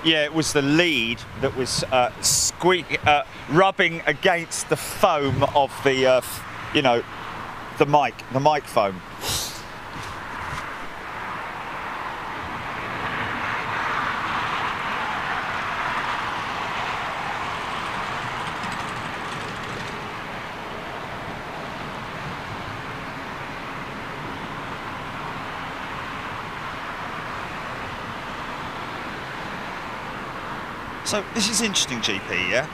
Yeah, it was the lead that was rubbing against the foam of the, you know, the mic foam. So this is interesting, GP, yeah?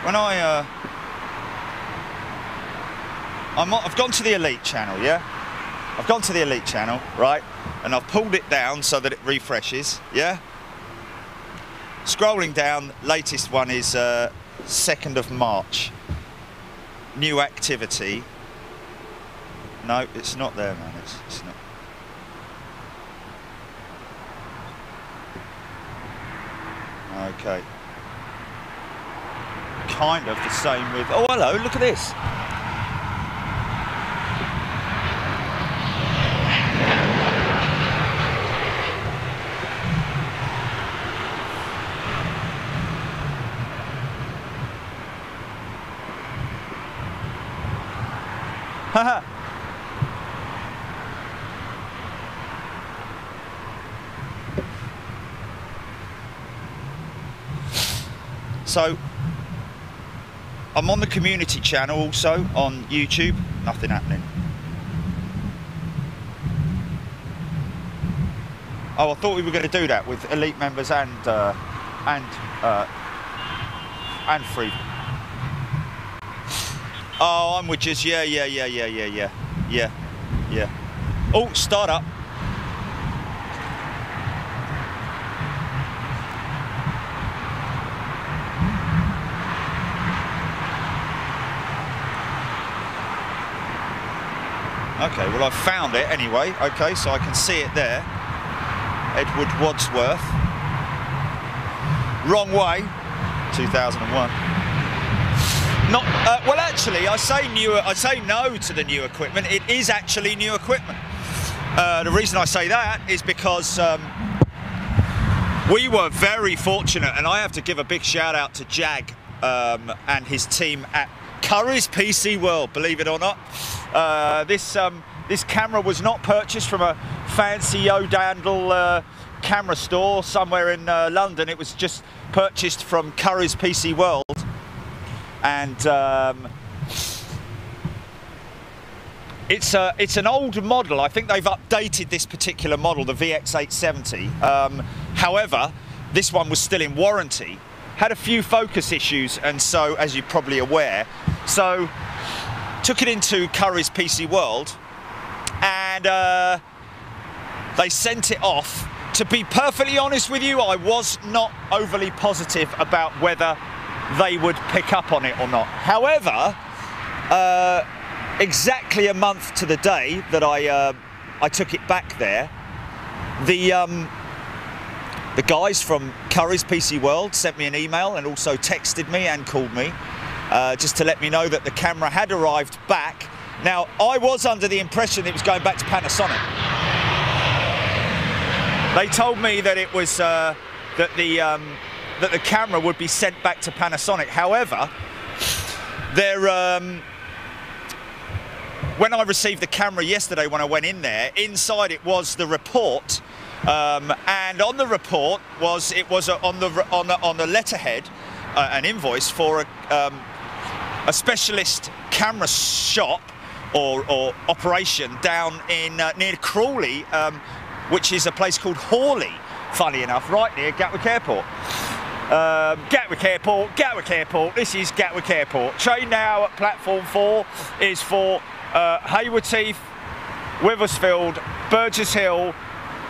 When I've gone to the Elite channel, yeah? I've gone to the Elite channel, right? And I've pulled it down so that it refreshes, yeah? Scrolling down, latest one is 2nd of March. New activity. No, it's not there, man. It's not. Okay. Kind of the same with... Oh, hello, look at this. Haha. So, I'm on the community channel also on YouTube. Nothing happening. Oh, I thought we were going to do that with Elite members and free. Oh, I'm with just yeah. Oh, start up. Okay, well I've found it anyway. Okay, so I can see it there. Edward Wadsworth. Wrong way. 2001. Not well. Actually, I say no to the new equipment. It is actually new equipment. The reason I say that is because we were very fortunate, and I have to give a big shout out to Jag and his team at Curry's PC World. Believe it or not. This camera was not purchased from a fancy O'Dandle camera store somewhere in London. It was just purchased from Curry's PC World, and it's an old model. I think they've updated this particular model, the VX870. However, this one was still in warranty. Had a few focus issues, and so, as you're probably aware, so took it into Curry's PC World, and they sent it off. To be perfectly honest with you, I was not overly positive about whether they would pick up on it or not. However, exactly a month to the day that I took it back there, the guys from Curry's PC World sent me an email and also texted me and called me just to let me know that the camera had arrived back. Now, I was under the impression it was going back to Panasonic. They told me that it was that the camera would be sent back to Panasonic. However, when I received the camera yesterday, when I went in there, inside it was the report, and on the report was on the letterhead an invoice for a specialist camera shop or operation down in near Crawley, which is a place called Hawley, funny enough, right near Gatwick Airport. Gatwick Airport, this is Gatwick Airport. Train now at platform 4 is for Hayward Heath, Withersfield, Burgess Hill,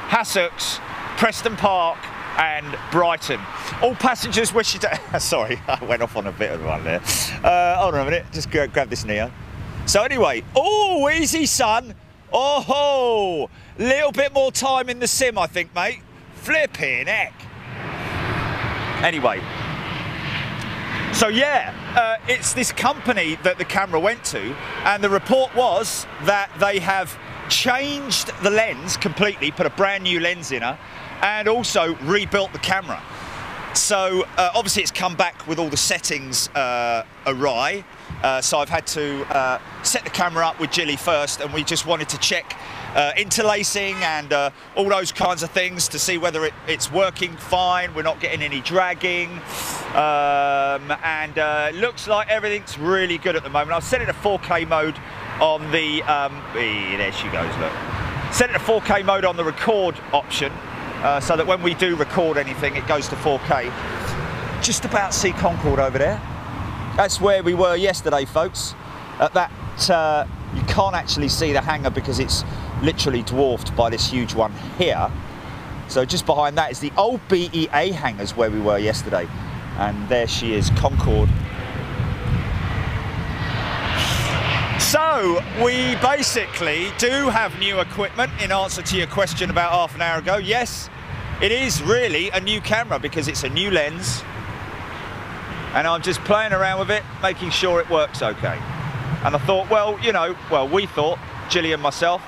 Hassocks, Preston Park and Brighton. All passengers wishing to... Sorry, I went off on a bit of one there. Hold on a minute, just grab this Neo. So anyway, oh, easy son. Oh, little bit more time in the sim, I think, mate. Flipping heck. Anyway, so yeah, it's this company that the camera went to, and the report was that they have changed the lens completely, put a brand new lens in her, and also rebuilt the camera. So obviously it's come back with all the settings awry. So I've had to set the camera up with Jilly first, and we just wanted to check interlacing and all those kinds of things to see whether it's working fine, we're not getting any dragging, and it looks like everything's really good at the moment. I've set it to 4K mode on the, there she goes, look. Set it to 4K mode on the record option, so that when we do record anything, it goes to 4K. Just about see Concorde over there. That's where we were yesterday, folks. At that, you can't actually see the hangar because it's literally dwarfed by this huge one here. So just behind that is the old BEA hangars where we were yesterday. And there she is, Concorde. So we basically do have new equipment in answer to your question about half an hour ago. Yes, it is really a new camera because it's a new lens. And I'm just playing around with it, making sure it works okay. And I thought, well, you know, we thought, Jilly and myself,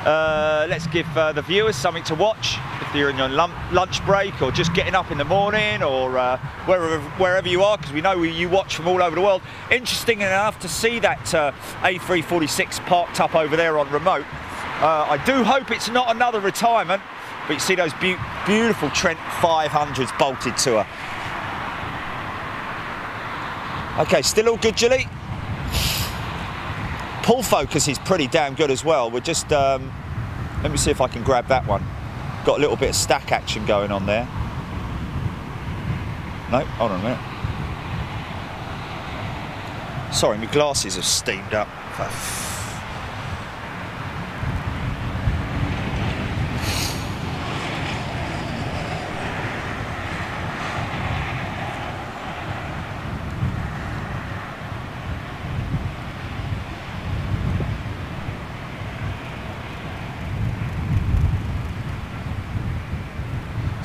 let's give the viewers something to watch if you're in your lunch break or just getting up in the morning or wherever you are, because we know you watch from all over the world. Interesting enough to see that A346 parked up over there on remote. I do hope it's not another retirement, but you see those beautiful Trent 500s bolted to her. Okay, still all good, Jilly? Pull focus is pretty damn good as well. We're just, let me see if I can grab that one. Got a little bit of stack action going on there. No, hold on a minute. Sorry, my glasses have steamed up.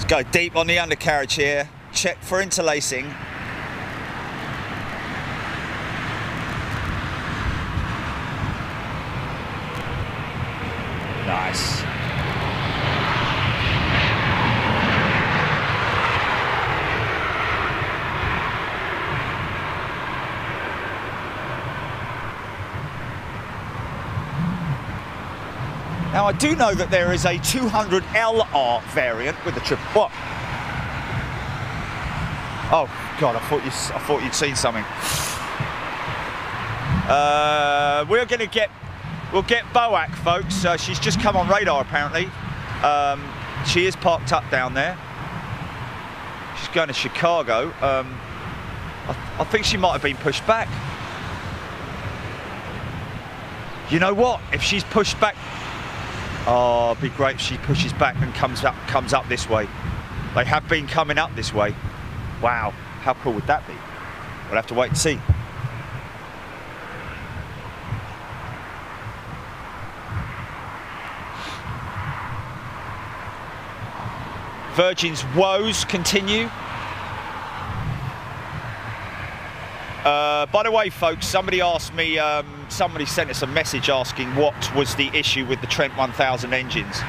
Go deep on the undercarriage here, check for interlacing. Nice. Now I do know that there is a 200LR variant with the triple. What? Oh God! I thought you'd seen something. We'll get Boak, folks. She's just come on radar apparently. She is parked up down there. She's going to Chicago. I think she might have been pushed back. You know what? If she's pushed back. Oh, it'd be great if she pushes back and comes up this way. They have been coming up this way. Wow, how cool would that be? We'll have to wait and see. Virgin's woes continue. By the way, folks, somebody asked me, somebody sent us a message asking what was the issue with the Trent 1000 engines.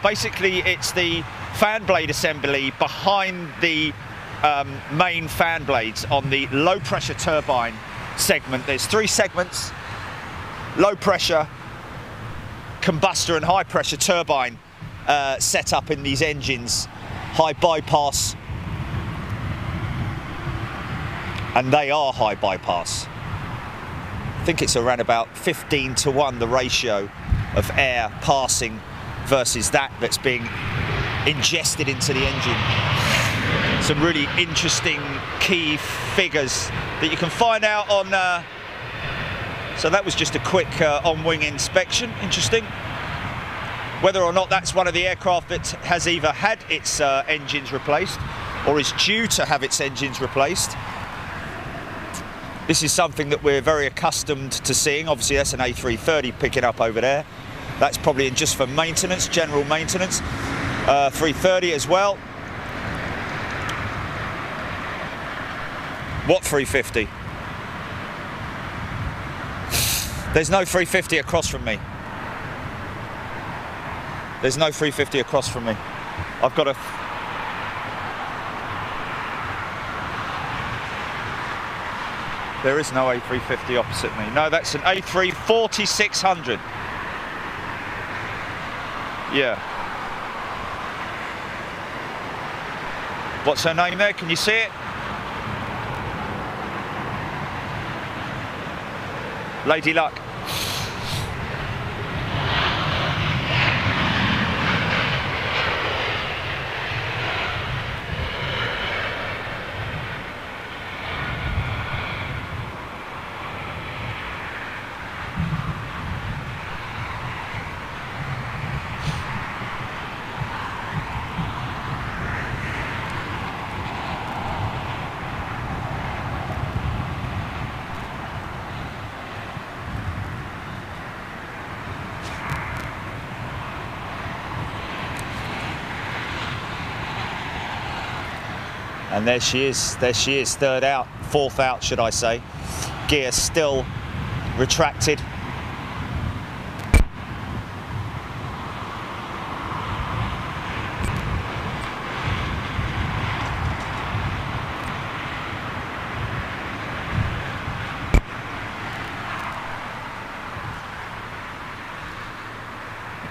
Basically, it's the fan blade assembly behind the main fan blades on the low pressure turbine segment. There's 3 segments: low pressure, combustor and high pressure turbine set up in these engines, high bypass. And they are high bypass. I think it's around about 15:1, the ratio of air passing versus that's being ingested into the engine. Some really interesting key figures that you can find out on, so that was just a quick on-wing inspection. Interesting. Whether or not that's one of the aircraft that has either had its engines replaced or is due to have its engines replaced. This is something that we're very accustomed to seeing. Obviously, that's an A330 picking up over there. That's probably just for maintenance, general maintenance. 330 as well. What 350? There's no 350 across from me. There's no 350 across from me. I've got a... There is no A350 opposite me. No, that's an A3 4600. Yeah. What's her name there? Can you see it? Lady Luck. And there she is, third out, fourth out, should I say. Gear still retracted.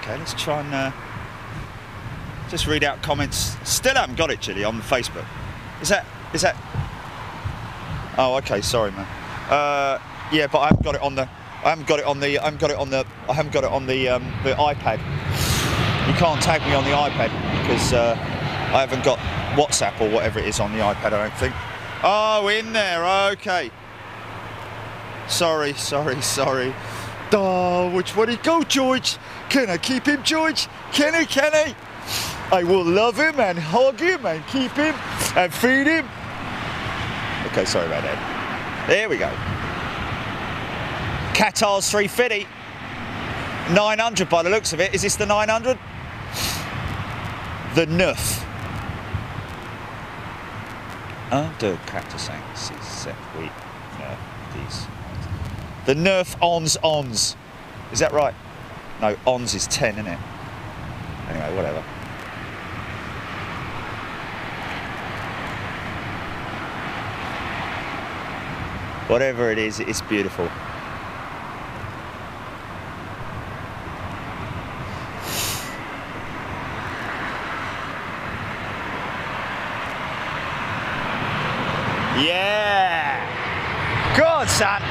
Okay, let's try and just read out comments. Still haven't got it, Gilly, on Facebook. Is that? Oh, okay. Sorry, man. Yeah, but I haven't got it on the. I haven't got it on the iPad. You can't tag me on the iPad because I haven't got WhatsApp or whatever it is on the iPad. I don't think. Oh, in there. Okay. Sorry. Oh, which way did he go, George? Can I keep him, George? Can I? I will love him and hug him and keep him and feed him. Okay, sorry about that. There we go. Qatar's 350. 900 by the looks of it. Is this the 900? The Neuf. Undercarriage, we Neuf these. The Neuf ons. Is that right? No, ons is 10, isn't it? Anyway, whatever. Whatever it is, it's beautiful. Yeah! Good, son!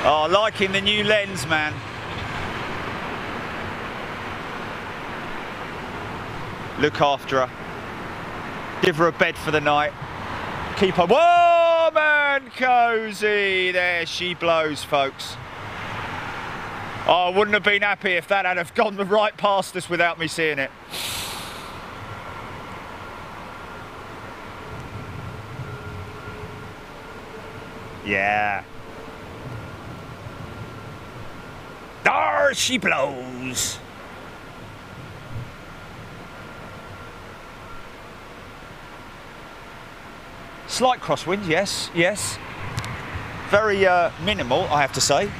Oh, liking the new lens, man. Look after her. Give her a bed for the night. Keep her warm and cosy. There she blows, folks. Oh, I wouldn't have been happy if that had have gone right past us without me seeing it. Yeah. There she blows. Slight crosswind, yes. Very minimal, I have to say.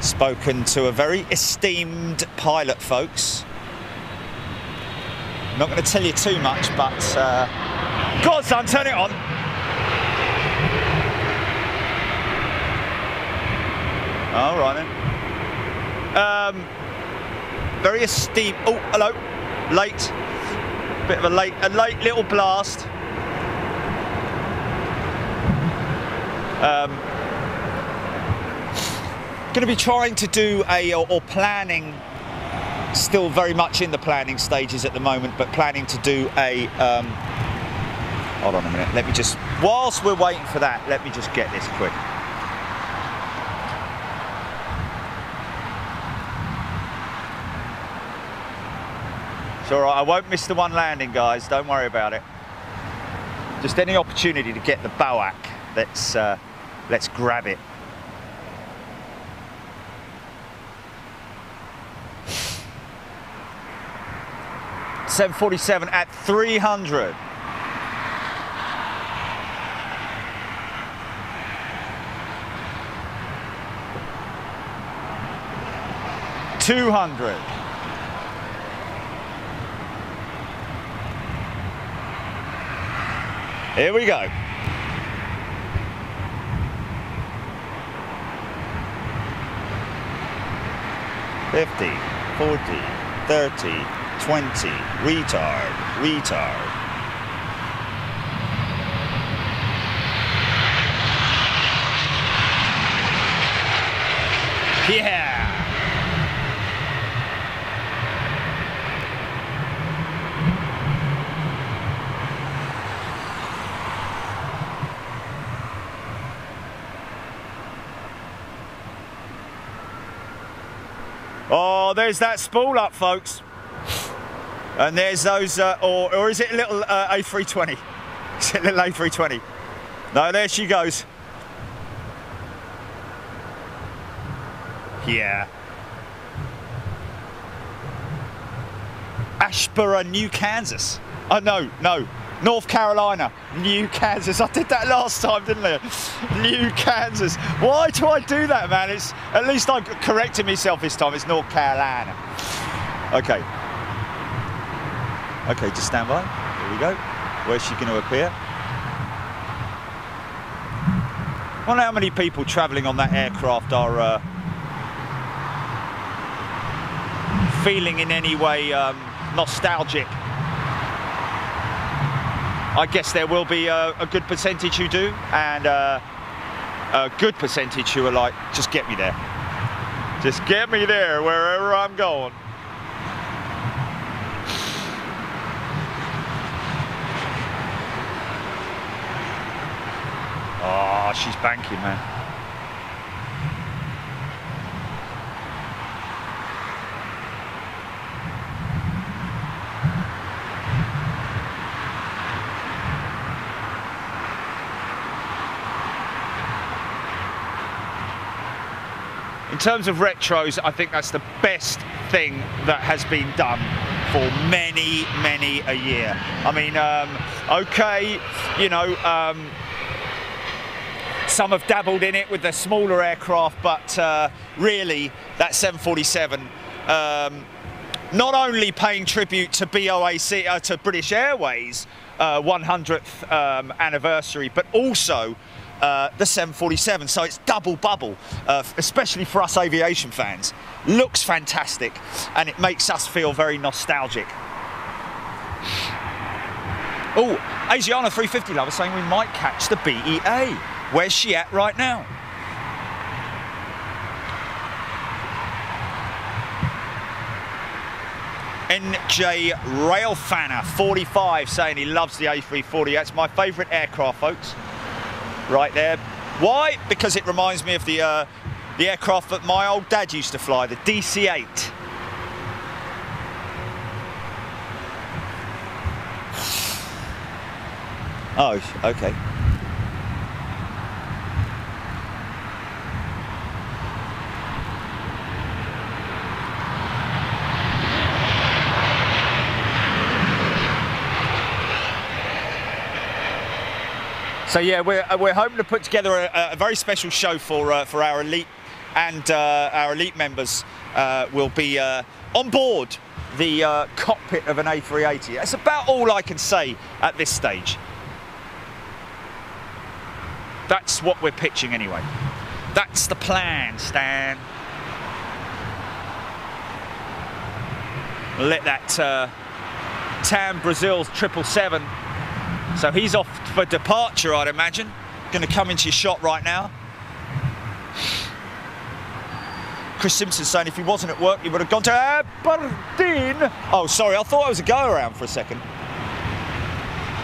Spoken to a very esteemed pilot, folks. I'm not going to tell you too much, but go on, son, turn it on. All right then. Very esteemed. Oh, hello. Late. Bit of a late little blast. Going to be trying to do or planning, still very much in the planning stages at the moment, but planning to do a, hold on a minute, let me just, whilst we're waiting for that, let me just get this quick. It's all right, I won't miss the one landing, guys. Don't worry about it. Just any opportunity to get the BOAC, let's grab it. $747 at 300. $200. Here we go. $50, $40, $30, $20, retard. Yeah. Oh, there's that spool up, folks. And there's those, or is it a little A320? Is it a little A320? No, there she goes. Yeah. Asheboro, New Kansas. Oh, no. North Carolina, New Kansas. I did that last time, didn't I? New Kansas. Why do I do that, man? It's at least I corrected myself this time. It's North Carolina. Okay. Okay, just stand by. Here we go. Where's she going to appear? I wonder how many people travelling on that aircraft are feeling in any way nostalgic. I guess there will be a good percentage who do, and a good percentage who are like, just get me there. Just get me there wherever I'm going. Oh, she's banking, man. In terms of retros, I think that's the best thing that has been done for many, many a year. I mean, okay, you know, some have dabbled in it with the smaller aircraft, but really, that 747, not only paying tribute to BOAC, to British Airways' 100th anniversary, but also the 747, so it's double bubble, especially for us aviation fans. Looks fantastic, and it makes us feel very nostalgic. Oh, Asiana 350 lover saying we might catch the BEA. Where's she at right now? NJ Railfanner 45 saying he loves the A340. That's my favourite aircraft, folks. Right there. Why? Because it reminds me of the aircraft that my old dad used to fly, the DC-8. Oh, okay. So yeah, we're hoping to put together a very special show for our elite, and our elite members will be on board the cockpit of an A380. That's about all I can say at this stage. That's what we're pitching anyway. That's the plan, Stan. Let that Tam Brazil's 777. So he's off for departure, I'd imagine. Going to come into your shot right now. Chris Simpson saying if he wasn't at work, he would have gone to Aberdeen. Oh, sorry, I thought I was a go-around for a second.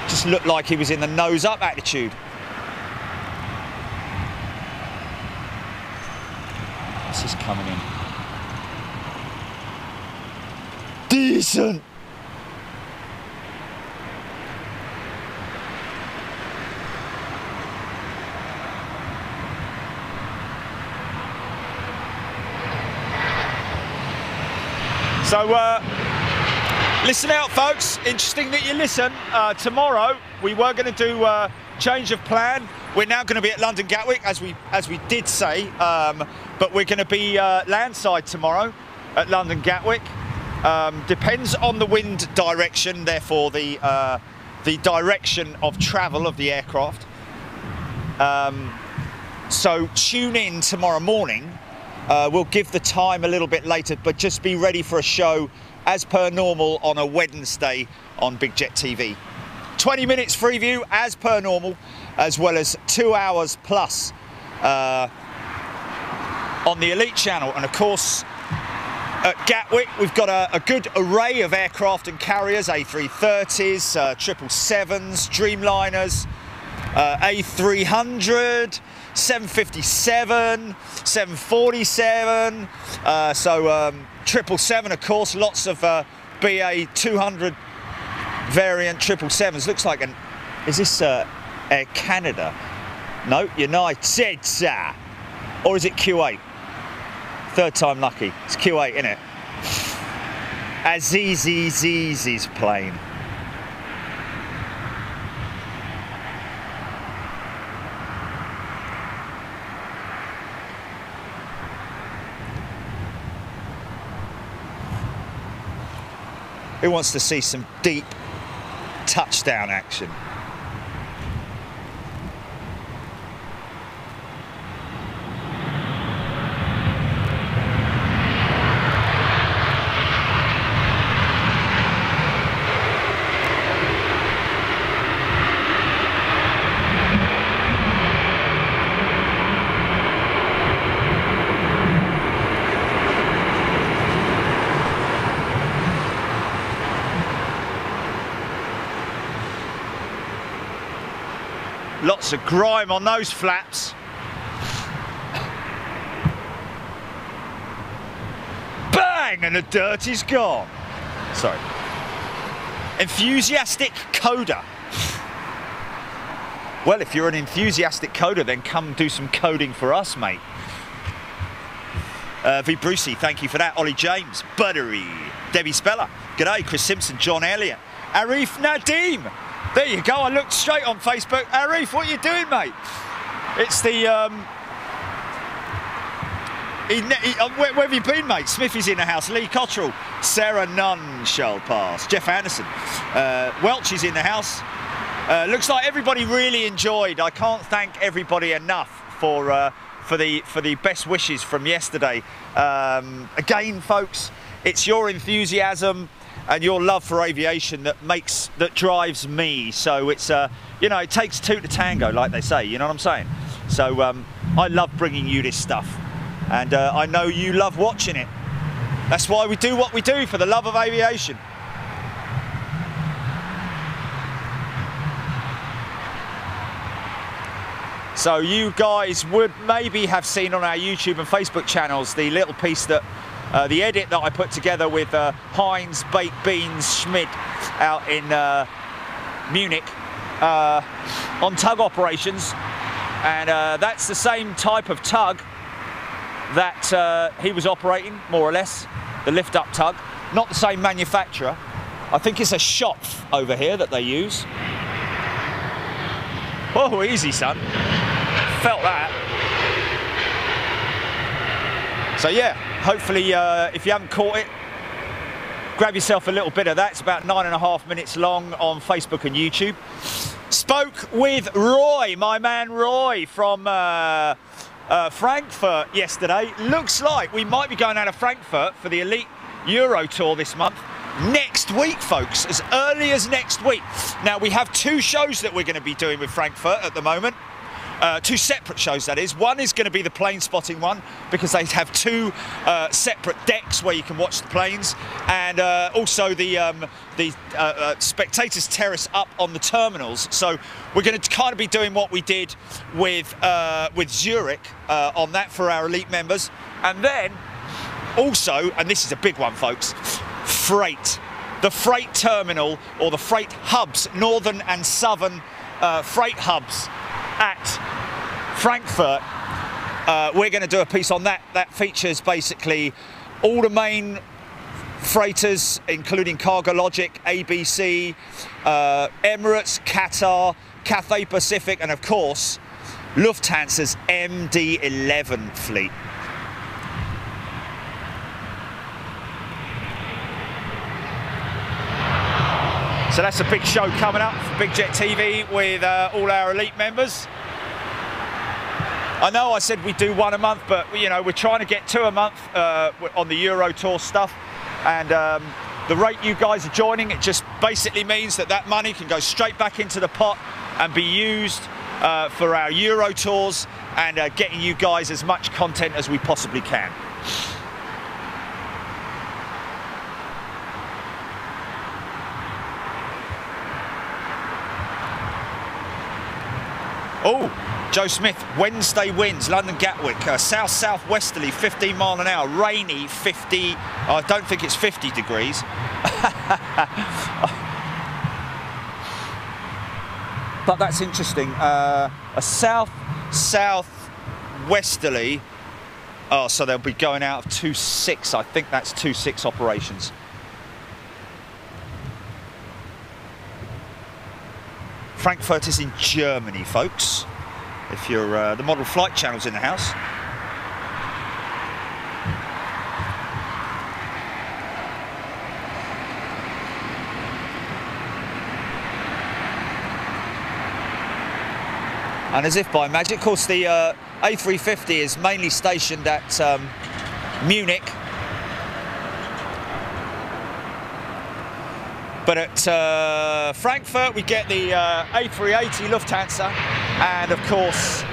Just looked like he was in the nose-up attitude. This is coming in. Decent. So listen out, folks. Interesting that you listen. Tomorrow we were going to do change of plan. We're now going to be at London Gatwick, as we did say, but we're going to be landside tomorrow at London Gatwick. Depends on the wind direction, therefore the direction of travel of the aircraft. So tune in tomorrow morning. We'll give the time a little bit later, but just be ready for a show as per normal on a Wednesday on Big Jet TV. 20 minutes free view as per normal, as well as 2 hours plus on the Elite channel. And of course, at Gatwick, we've got a good array of aircraft and carriers, A330s, 777s, Dreamliners, A300, 757, 747, 777, of course, lots of BA 200 variant 777s. Looks like an, is this Air Canada? No, United, or is it Q8? Third time lucky. It's Q8, isn't it? Aziz's plane. Who wants to see some deep touchdown action? Lots of grime on those flaps. Bang, and the dirt is gone. Sorry. Enthusiastic coder. Well, if you're an enthusiastic coder, then come do some coding for us, mate. V. Brucey, thank you for that. Ollie James, Buttery, Debbie Speller, g'day. Chris Simpson, John Elliott, Arif Nadim. There you go, I looked straight on Facebook. Arif, what are you doing, mate? It's the, where have you been, mate? Smithy's in the house, Lee Cottrell, Sarah Nunn shall pass, Jeff Anderson, Welch is in the house. Looks like everybody really enjoyed. I can't thank everybody enough for the best wishes from yesterday. Again, folks, it's your enthusiasm and your love for aviation that drives me. So it's you know, it takes two to tango, like they say, you know what I'm saying? So I love bringing you this stuff, and I know you love watching it. That's why we do what we do, for the love of aviation. So you guys would maybe have seen on our YouTube and Facebook channels the little piece that the edit that I put together with Heinz Baked Beans Schmidt out in Munich on tug operations, and that's the same type of tug that he was operating, more or less, the lift-up tug. Not the same manufacturer. I think it's a Schopf over here that they use. Oh, easy, son. Felt that. So yeah, hopefully if you haven't caught it, grab yourself a little bit of that. It's about 9.5 minutes long on Facebook and YouTube. Spoke with Roy, my man Roy from Frankfurt yesterday. Looks like we might be going out of Frankfurt for the Elite Euro Tour this month. Next week, folks, as early as next week. Now, we have two shows that we're going to be doing with Frankfurt at the moment. Two separate shows, that is. One is going to be the plane spotting one, because they have two separate decks where you can watch the planes, and also the spectators terrace up on the terminals. So we're going to kind of be doing what we did with Zurich on that for our elite members, and then also, and this is a big one, folks, freight. The freight terminal, or the freight hubs, northern and southern freight hubs at Frankfurt. We're going to do a piece on that. That features basically all the main freighters, including Cargologic, ABC, Emirates, Qatar, Cathay Pacific, and of course, Lufthansa's MD-11 fleet. So that's a big show coming up for Big Jet TV with all our elite members. I know I said we do one a month, but you know, we're trying to get 2 a month on the Euro Tour stuff. And the rate you guys are joining, it just basically means that that money can go straight back into the pot and be used for our Euro Tours and getting you guys as much content as we possibly can. Oh, Joe Smith, Wednesday winds, London Gatwick, south-southwesterly, 15 mile an hour, rainy, 50, I don't think it's 50 degrees. But that's interesting, a south-southwesterly, oh, so they'll be going out of 2-6, I think that's 2-6 operations. Frankfurt is in Germany, folks, if you're the model flight channel's in the house. And as if by magic, of course, the A350 is mainly stationed at Munich. But at Frankfurt, we get the A380 Lufthansa and, of course,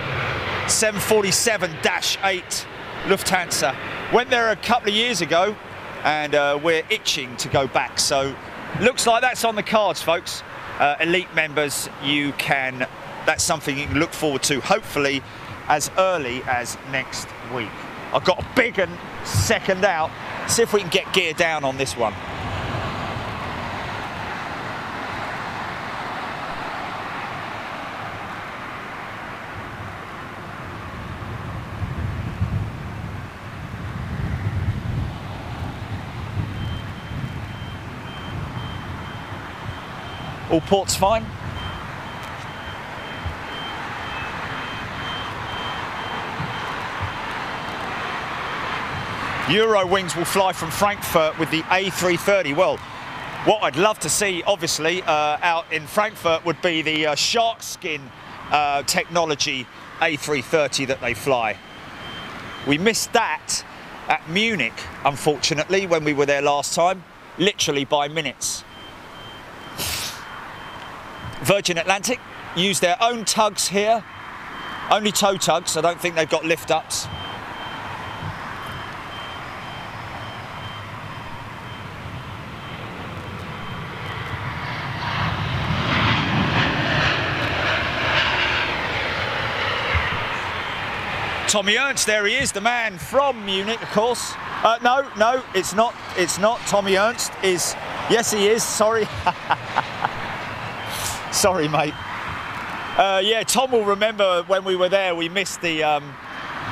747-8 Lufthansa. Went there a couple of years ago, and we're itching to go back. So, looks like that's on the cards, folks. Elite members, you can. That's something you can look forward to, hopefully, as early as next week. I've got a big one second out. See if we can get gear down on this one. All ports fine. Eurowings will fly from Frankfurt with the A330. Well, what I'd love to see, obviously, out in Frankfurt would be the shark skin technology A330 that they fly. We missed that at Munich, unfortunately, when we were there last time, literally by minutes. Virgin Atlantic use their own tugs here, only tow tugs. I don't think they've got lift ups. Tommy Ernst, there he is, the man from Munich, of course. No, it's not. It's not. Tommy Ernst is. Yes, he is. Sorry. Sorry, mate. Yeah, Tom will remember when we were there, we missed the,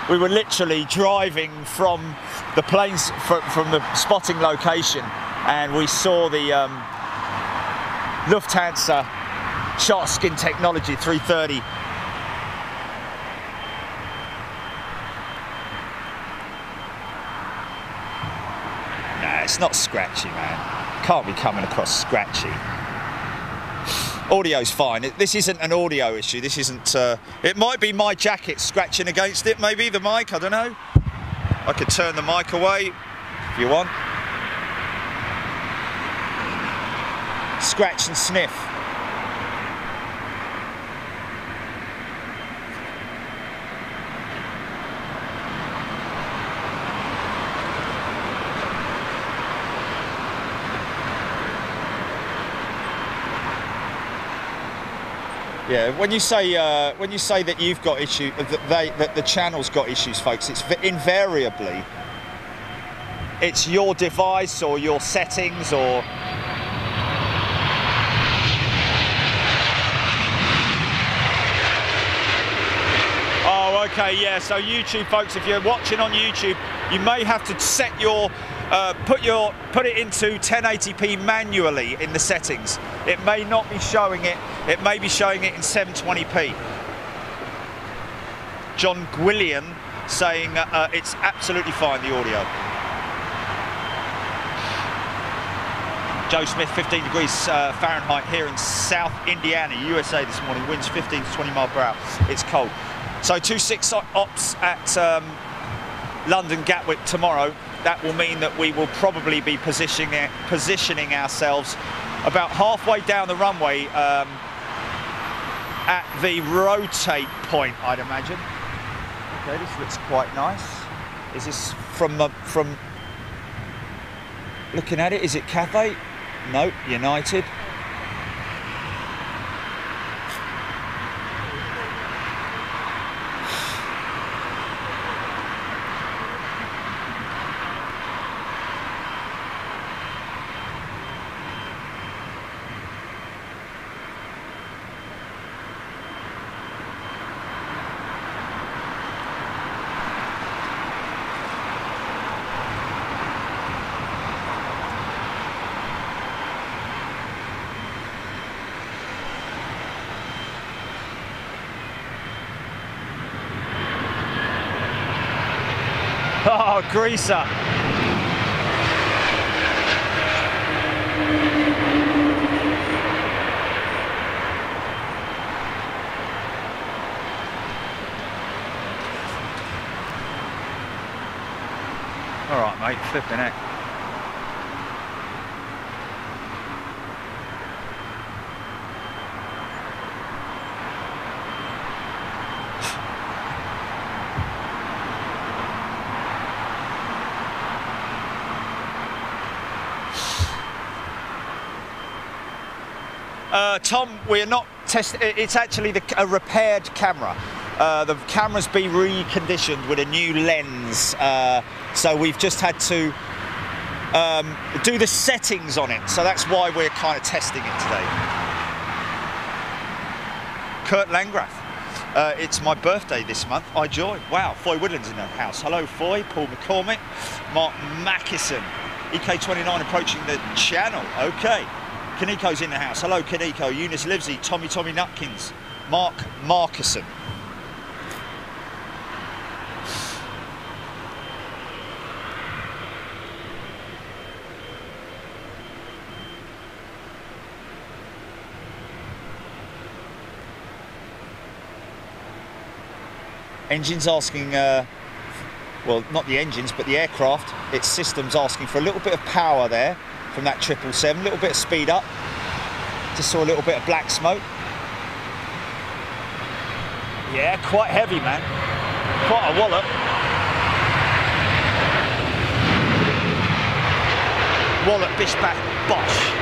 we were literally driving from the planes, from the spotting location, and we saw the Lufthansa shark skin technology 330. Nah, it's not scratchy, man. Can't be coming across scratchy. Audio's fine. This isn't an audio issue. This isn't. It might be my jacket scratching against it. Maybe the mic. I don't know. I could turn the mic away if you want. Scratch and sniff. Yeah, when you say that you've got issues, that the channel's got issues, folks, it's invariably it's your device or your settings or. Oh, okay, yeah. So YouTube, folks, if you're watching on YouTube, you may have to set your put it into 1080p manually in the settings. It may not be showing it. It may be showing it in 720p. John Gwillian saying it's absolutely fine, the audio. Joe Smith, 15 degrees Fahrenheit here in South Indiana, USA this morning. Winds 15 to 20 mile per hour. It's cold. So 26 ops at London Gatwick tomorrow. That will mean that we will probably be positioning ourselves about halfway down the runway at the rotate point, I'd imagine. Okay, this looks quite nice. Is this from looking at it? Is it Cathay? No, United. Oh, greaser. All right, mate, flipping it. Tom, we're not testing. It's actually a repaired camera. The camera's been reconditioned with a new lens, so we've just had to do the settings on it. So that's why we're kind of testing it today. Kurt Langrath. It's my birthday this month. I joy. Wow, Foy Woodland's in the house. Hello, Foy. Paul McCormick. Mark Mackison. EK29 approaching the channel. Okay. Kaniko's in the house. Hello, Kaniko. Eunice Livesey, Tommy Nutkins, Mark Markison. Engines asking, well, not the engines, but the aircraft, its systems asking for a little bit of power there. From that 777, a little bit of speed up. Just saw a little bit of black smoke. Yeah, quite heavy, man. Quite a wallop. Wallop, bish, bash, bosh.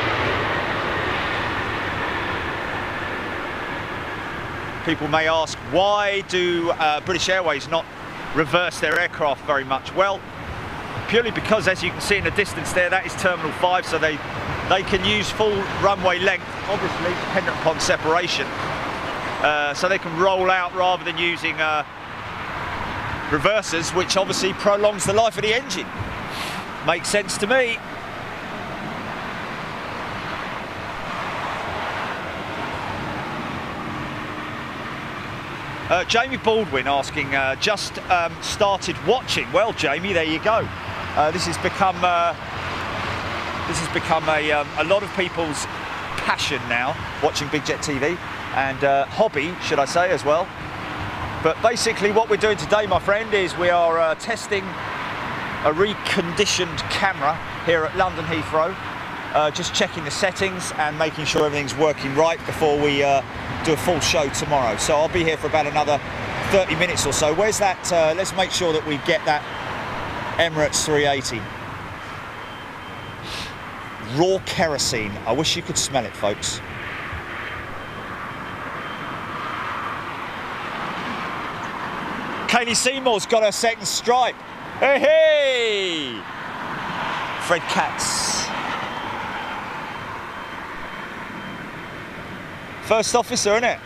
People may ask, why do British Airways not reverse their aircraft very much? Well, purely because, as you can see in the distance there, that is Terminal 5, so they can use full runway length, obviously dependent upon separation. So they can roll out rather than using reversers, which obviously prolongs the life of the engine. Makes sense to me. Jamie Baldwin asking, just started watching. Well, Jamie, there you go. This has become a lot of people's passion now, watching Big Jet TV, and hobby, should I say, as well. But basically what we're doing today, my friend, is we are testing a reconditioned camera here at London Heathrow, just checking the settings and making sure everything's working right before we do a full show tomorrow. So I'll be here for about another 30 minutes or so. Where's that? Let's make sure that we get that Emirates 380. Raw kerosene. I wish you could smell it, folks. Kaylee Seymour's got her second stripe. Hey, hey! Fred Katz. First officer, innit?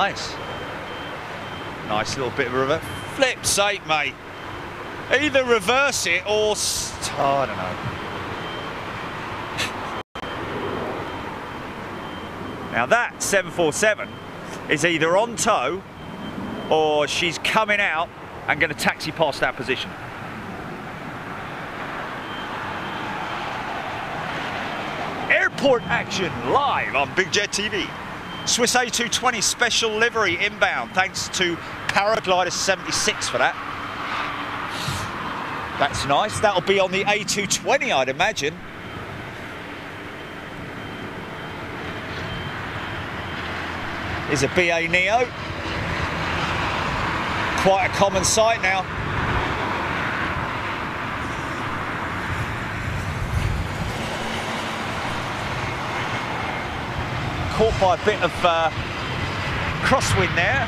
Nice. Nice little bit of a reverse. Flip's sake, mate. Either reverse it or... I don't know. Now that 747 is either on tow or she's coming out and going to taxi past our position. Airport action live on Big Jet TV. Swiss A220 special livery inbound. Thanks to Paraglider 76 for that. That's nice. That'll be on the A220, I'd imagine. Is a BA Neo. Quite a common sight now. Caught by a bit of crosswind there.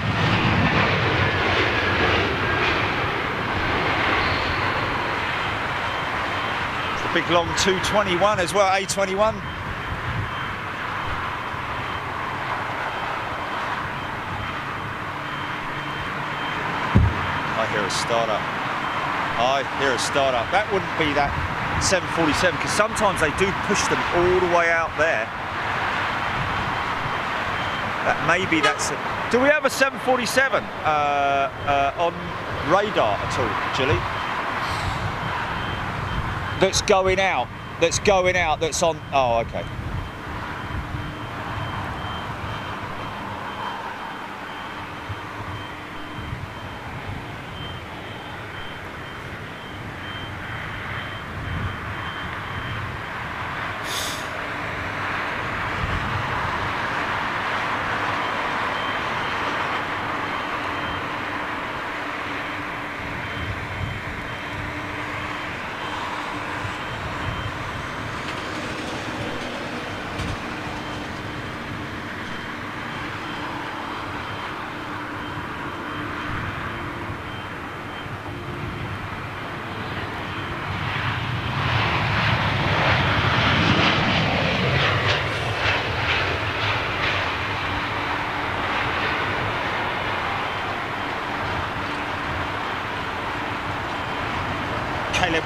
It's a big long 221 as well, A21. I hear a startup. I hear a startup. That wouldn't be that 747 because sometimes they do push them all the way out there. Maybe that's it. Do we have a 747 on radar at all, Gilly? That's going out. That's going out. That's on. Oh, okay.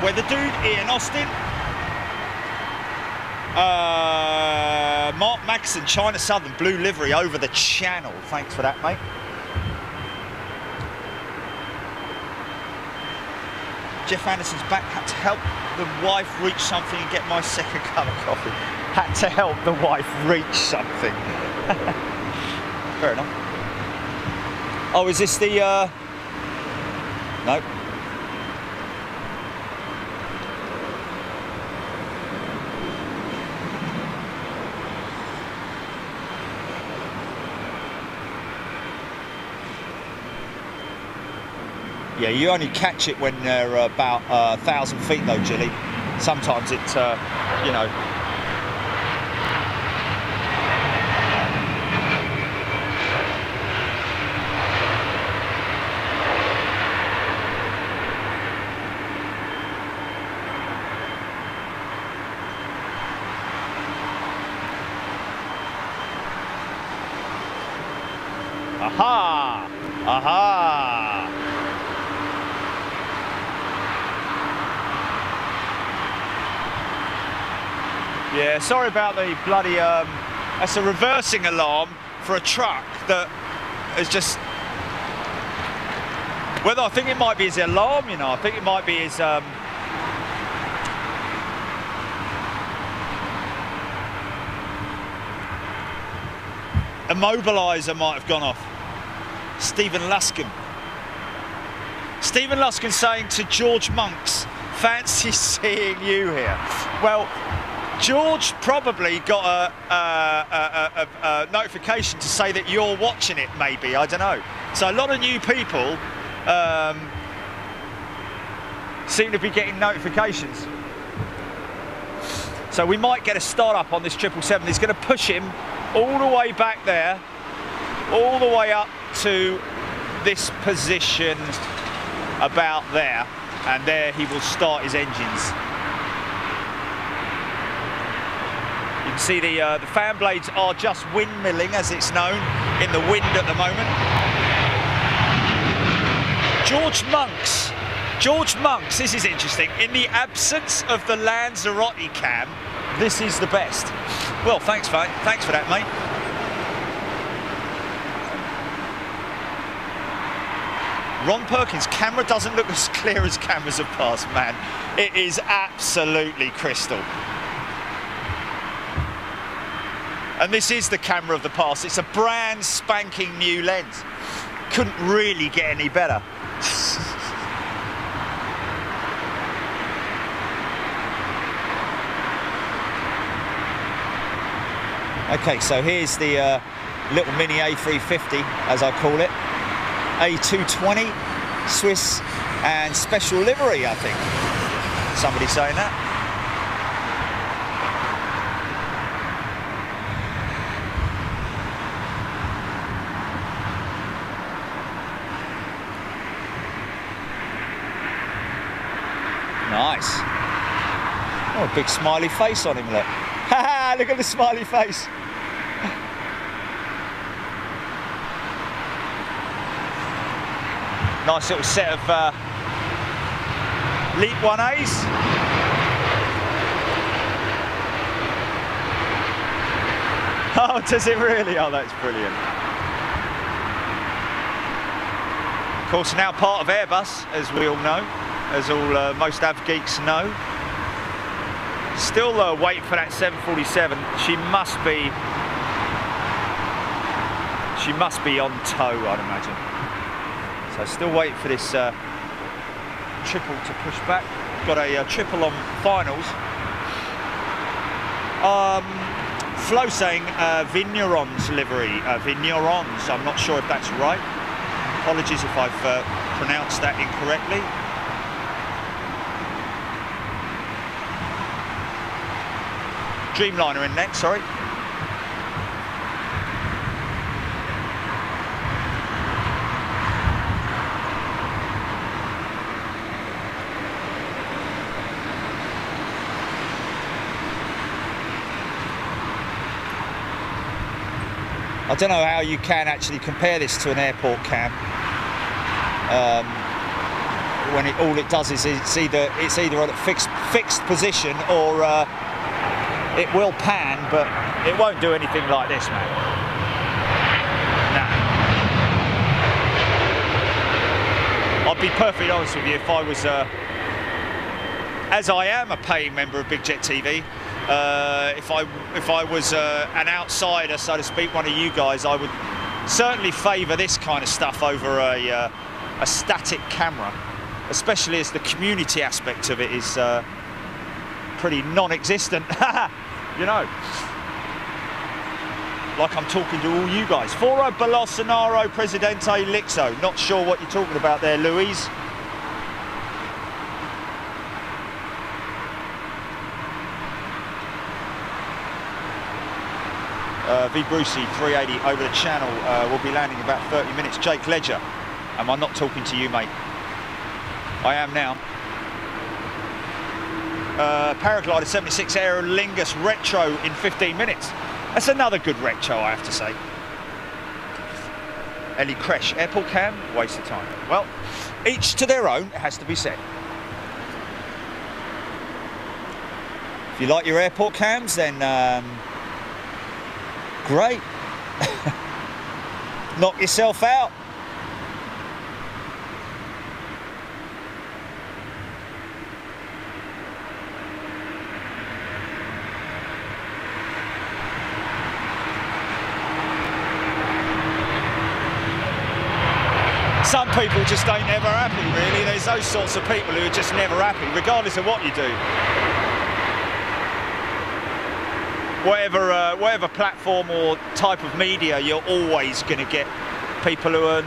Weather dude, Ian Austin. Mark Maxson, China Southern, blue livery over the channel. Thanks for that, mate. Jeff Anderson's back. Had to help the wife reach something and get my second cup of coffee. Had to help the wife reach something. Fair enough. Oh, is this the... No. Yeah, you only catch it when they're about 1,000 feet though, Gilly. Sometimes it's, you know. Aha! Aha! Yeah, sorry about the bloody, that's a reversing alarm for a truck that is just, whether I think it might be his alarm, you know, I think it might be his, a mobiliser might have gone off. Stephen Luskin. Stephen Luskin saying to George Monks, fancy seeing you here. Well, George probably got a notification to say that you're watching it, maybe, I don't know. So a lot of new people seem to be getting notifications. So we might get a start up on this 777. He's going to push him all the way back there, all the way up to this position about there, and there he will start his engines. You can see the fan blades are just windmilling, as it's known. in the wind at the moment. George Monks, this is interesting. In the absence of the Lanzarote cam, this is the best. Well, thanks for that, mate. Ron Perkins' camera doesn't look as clear as cameras of past, man. It is absolutely crystal. And this is the camera of the past. It's a brand spanking new lens. Couldn't really get any better. Okay, so here's the little mini A350, as I call it. A220, Swiss and special livery, I think. Somebody saying that. Nice. Oh, a big smiley face on him, look. Haha, look at the smiley face. Nice little set of Leap 1As. Oh, does it really? Oh, that's brilliant. Of course, now part of Airbus, as we all know, as all most av geeks know. Still waiting for that 747. She must be on tow, I'd imagine. So still waiting for this triple to push back. Got a triple on finals. Flo saying Vignerons livery. Vignerons, I'm not sure if that's right. Apologies if I've pronounced that incorrectly. Dreamliner in next, sorry. I don't know how you can actually compare this to an airport cam. When all it does is it's either at a fixed position or it will pan, but it won't do anything like this, man. Nah. I'll be perfectly honest with you. If I was, as I am a paying member of Big Jet TV. If I was an outsider, so to speak, one of you guys, I would certainly favour this kind of stuff over a static camera, especially as the community aspect of it is pretty non-existent. You know, like I'm talking to all you guys. Foro Bolsonaro Presidente Lixo. Not sure what you're talking about there, Louise. V Brucey 380 over the channel will be landing in about 30 minutes. Jake Ledger, am I not talking to you, mate? I am now. Paraglider 76 Aero Lingus Retro in 15 minutes. That's another good retro, I have to say. Ellie Kresh, airport cam, waste of time. Well, each to their own, it has to be said. If you like your airport cams, then great. Knock yourself out. Some people just ain't ever happy, really. There's those sorts of people who are just never happy, regardless of what you do. Whatever platform or type of media, you're always going to get people who are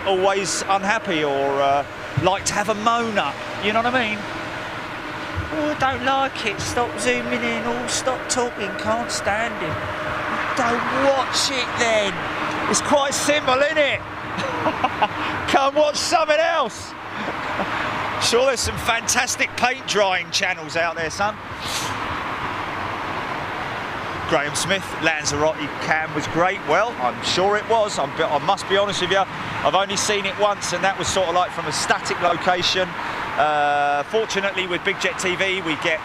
always unhappy or like to have a moan up. You know what I mean? Oh, I don't like it. Stop zooming in. Oh, stop talking. Can't stand it. Don't watch it then. It's quite simple, isn't it? Come watch something else. Sure, there's some fantastic paint drying channels out there, son. Graham Smith, Lanzarote cam was great. Well, I'm sure it was. I must be honest with you, I've only seen it once, and that was sort of like from a static location. Fortunately, with Big Jet TV, we get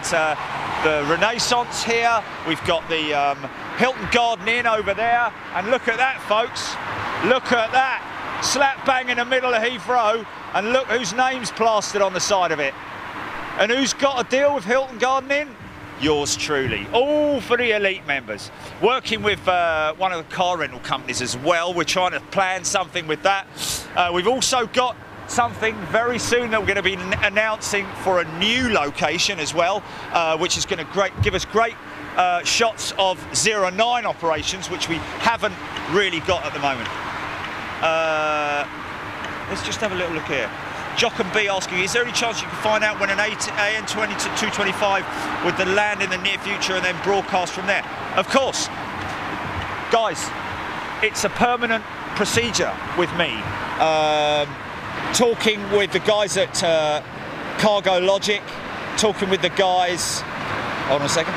the Renaissance here. We've got the Hilton Garden Inn over there, and look at that, folks. Look at that. Slap bang in the middle of Heathrow, and look whose name's plastered on the side of it. And who's got a deal with Hilton Garden Inn? Yours truly. All for the elite members. Working with one of the car rental companies as well. We're trying to plan something with that. We've also got something very soon that we're going to be announcing for a new location as well, which is going to give us great shots of 09 operations, which we haven't really got at the moment. Let's just have a little look here. Jock and B asking, is there any chance you can find out when an AN225 would land in the near future and then broadcast from there? Of course. Guys, it's a permanent procedure with me. Talking with the guys at Cargo Logic, talking with the guys... Hold on a second.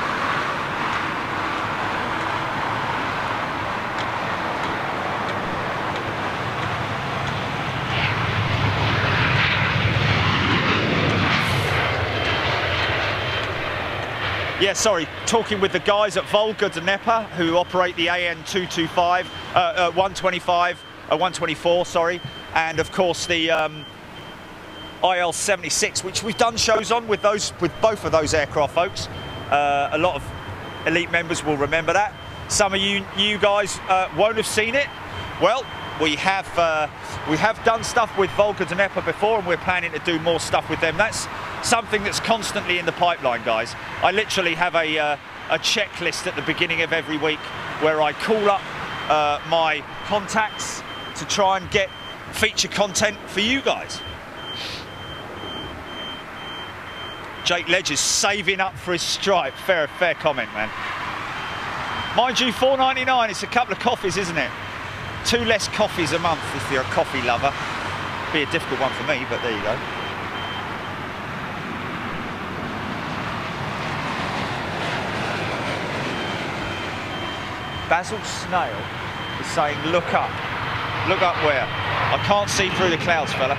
Yeah, sorry, talking with the guys at Volga Dnepa who operate the AN225, 124, sorry, and of course the IL-76, which we've done shows on with both of those aircraft, folks. A lot of elite members will remember that. Some of you guys won't have seen it. Well, we have done stuff with Volga Dnepa before, and we're planning to do more stuff with them. That's something that's constantly in the pipeline, guys. I literally have a checklist at the beginning of every week where I call up my contacts to try and get feature content for you guys. Jake Ledger's saving up for his stripe. Fair comment, man. Mind you, $4.99, it's a couple of coffees, isn't it? 2 less coffees a month if you're a coffee lover. Be a difficult one for me, but there you go. Basil Snail is saying, look up. Look up where? I can't see through the clouds, fella.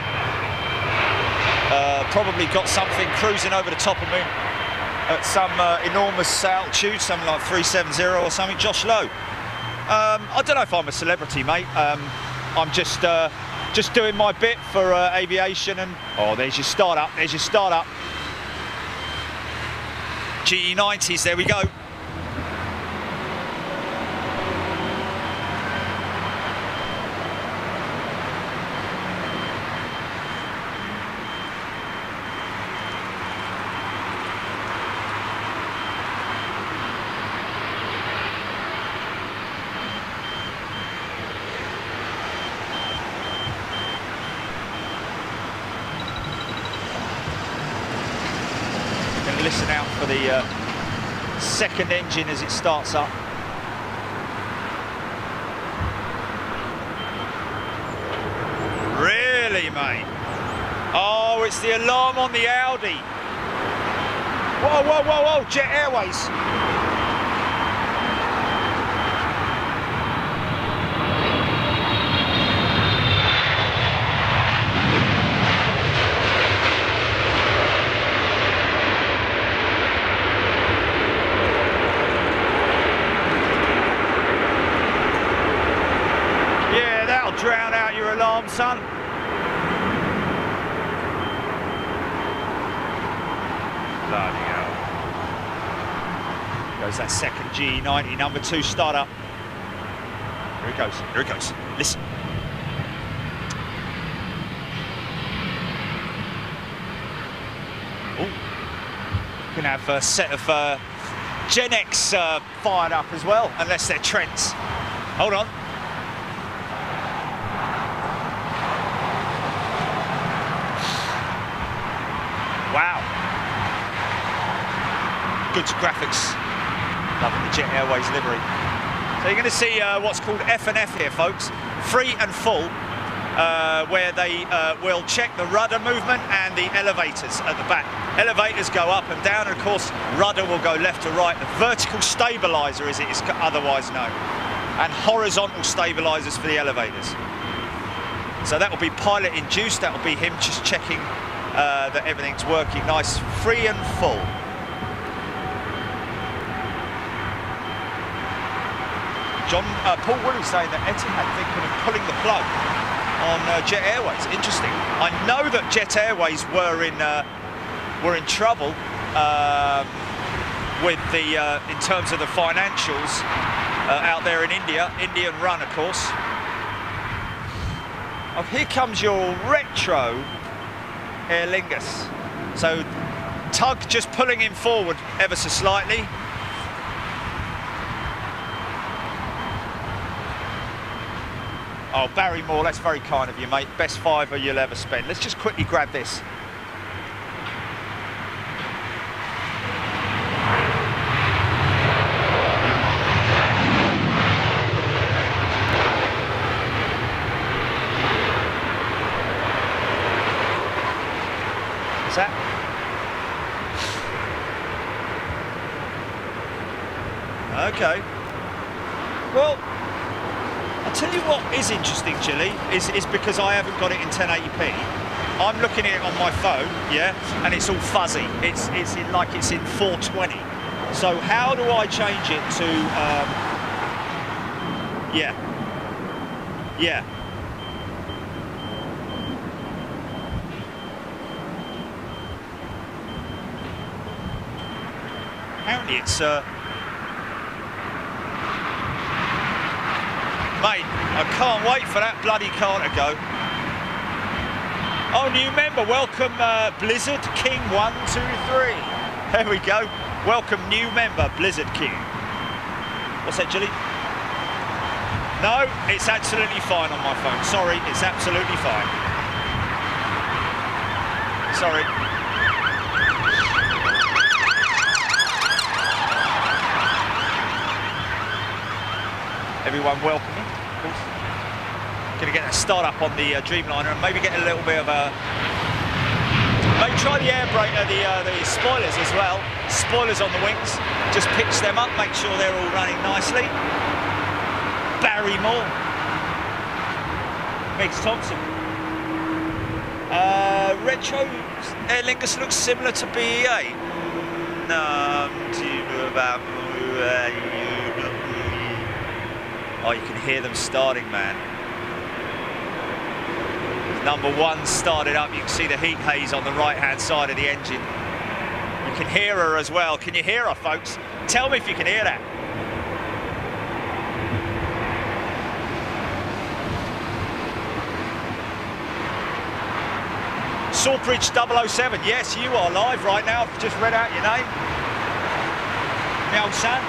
Probably got something cruising over the top of me at some enormous altitude, something like 370 or something. Josh Lowe. I don't know if I'm a celebrity, mate. I'm just doing my bit for aviation, and oh, there's your startup. There's your startup. GE90s. There we go. Listen out for the second engine as it starts up. Really, mate? Oh, it's the alarm on the Audi. Whoa, whoa, whoa, whoa, Jet Airways. Drown out your alarm, son. Bloody hell. Goes that second GE90, number 2 startup. Here it goes, here it goes. Listen. Oh, gonna have a set of Gen X fired up as well, unless they're Trents. Hold on. Wow. Good graphics. Loving the Jet Airways livery. So you're going to see what's called F&F here, folks. Free and full. where they will check the rudder movement and the elevators at the back. Elevators go up and down, and of course rudder will go left to right. The vertical stabilizer, as it is otherwise known, and horizontal stabilizers for the elevators. So that will be pilot induced. That will be him just checking that everything's working nice, free and full. Paul Wooley saying that Etihad thinking of pulling the plug on Jet Airways. Interesting. I know that Jet Airways were in trouble with the in terms of the financials out there in India. Indian run, of course. Oh, here comes your retro Aer Lingus. So tug just pulling him forward ever so slightly. Oh, Barry Moore, that's very kind of you, mate. Best fiver you'll ever spend. Let's just quickly grab this. What's that? Okay. Well, I'll tell you what is interesting, Gilly, is because I haven't got it in 1080p. I'm looking at it on my phone, yeah, and it's all fuzzy. It's in, like it's in 420. So how do I change it to, yeah. Apparently it's, mate, I can't wait for that bloody car to go. Oh, new member, welcome Blizzard King 123. There we go. Welcome new member Blizzard King. What's that, Gilly? No, it's absolutely fine on my phone. Sorry, it's absolutely fine. Sorry. Everyone welcoming. Going to get a start up on the Dreamliner and maybe get a little bit of a... Maybe try the air brake, the spoilers as well. Spoilers on the wings. Just pitch them up, make sure they're all running nicely. Barry Moore. Miggs Thompson. Retro Aer Lingus looks similar to BE8. No, oh, you can hear them starting, man. Number one started up. You can see the heat haze on the right-hand side of the engine. You can hear her as well. Can you hear her, folks? Tell me if you can hear that. Sawbridge 007. Yes, you are live right now. I've just read out your name. Meow San.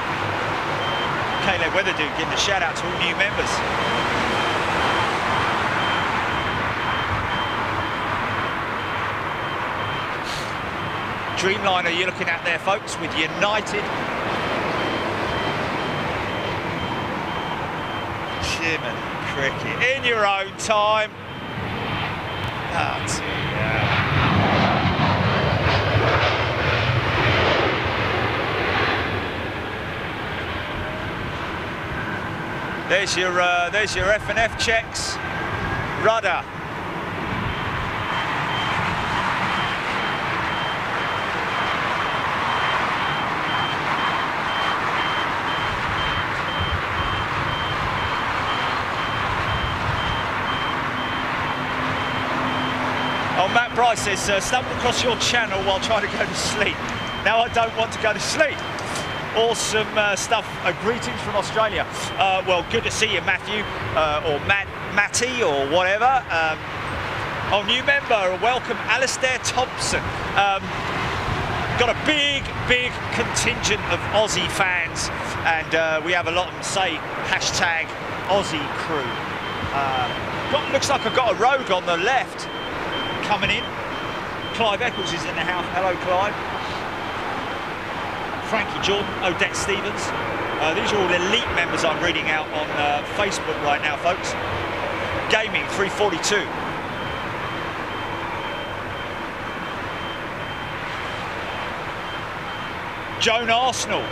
Caleb Weatherdude giving a shout out to all new members. Dreamliner you're looking at there, folks, with United. Jim and Cricket in your own time. Oh, yeah. There's your F&F checks. Rudder. Oh, Matt Bryce says, stumbled across your channel while trying to go to sleep. Now I don't want to go to sleep. Awesome stuff. Greetings from Australia. Well, good to see you, Matthew, or Matty, or whatever. Oh, new member, welcome, Alistair Thompson. Got a big contingent of Aussie fans, and we have a lot of them say hashtag Aussie crew. Looks like I've got a rogue on the left coming in. Clive Eccles is in the house. Hello, Clive. Frankie Jordan, Odette Stevens. These are all elite members I'm reading out on Facebook right now, folks. Gaming 342. Joan Arsenal.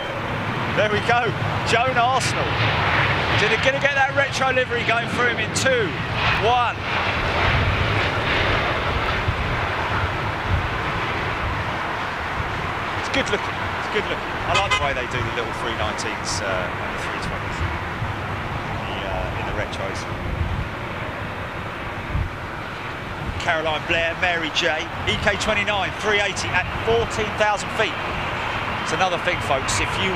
There we go. Joan Arsenal. Gonna get that retro livery going through him in 2, 1. It's good looking. It's good looking. I like the way they do the little 319s and the 320s in the retros. Caroline Blair, Mary J, EK29 380 at 14,000 feet. It's another thing, folks. If you're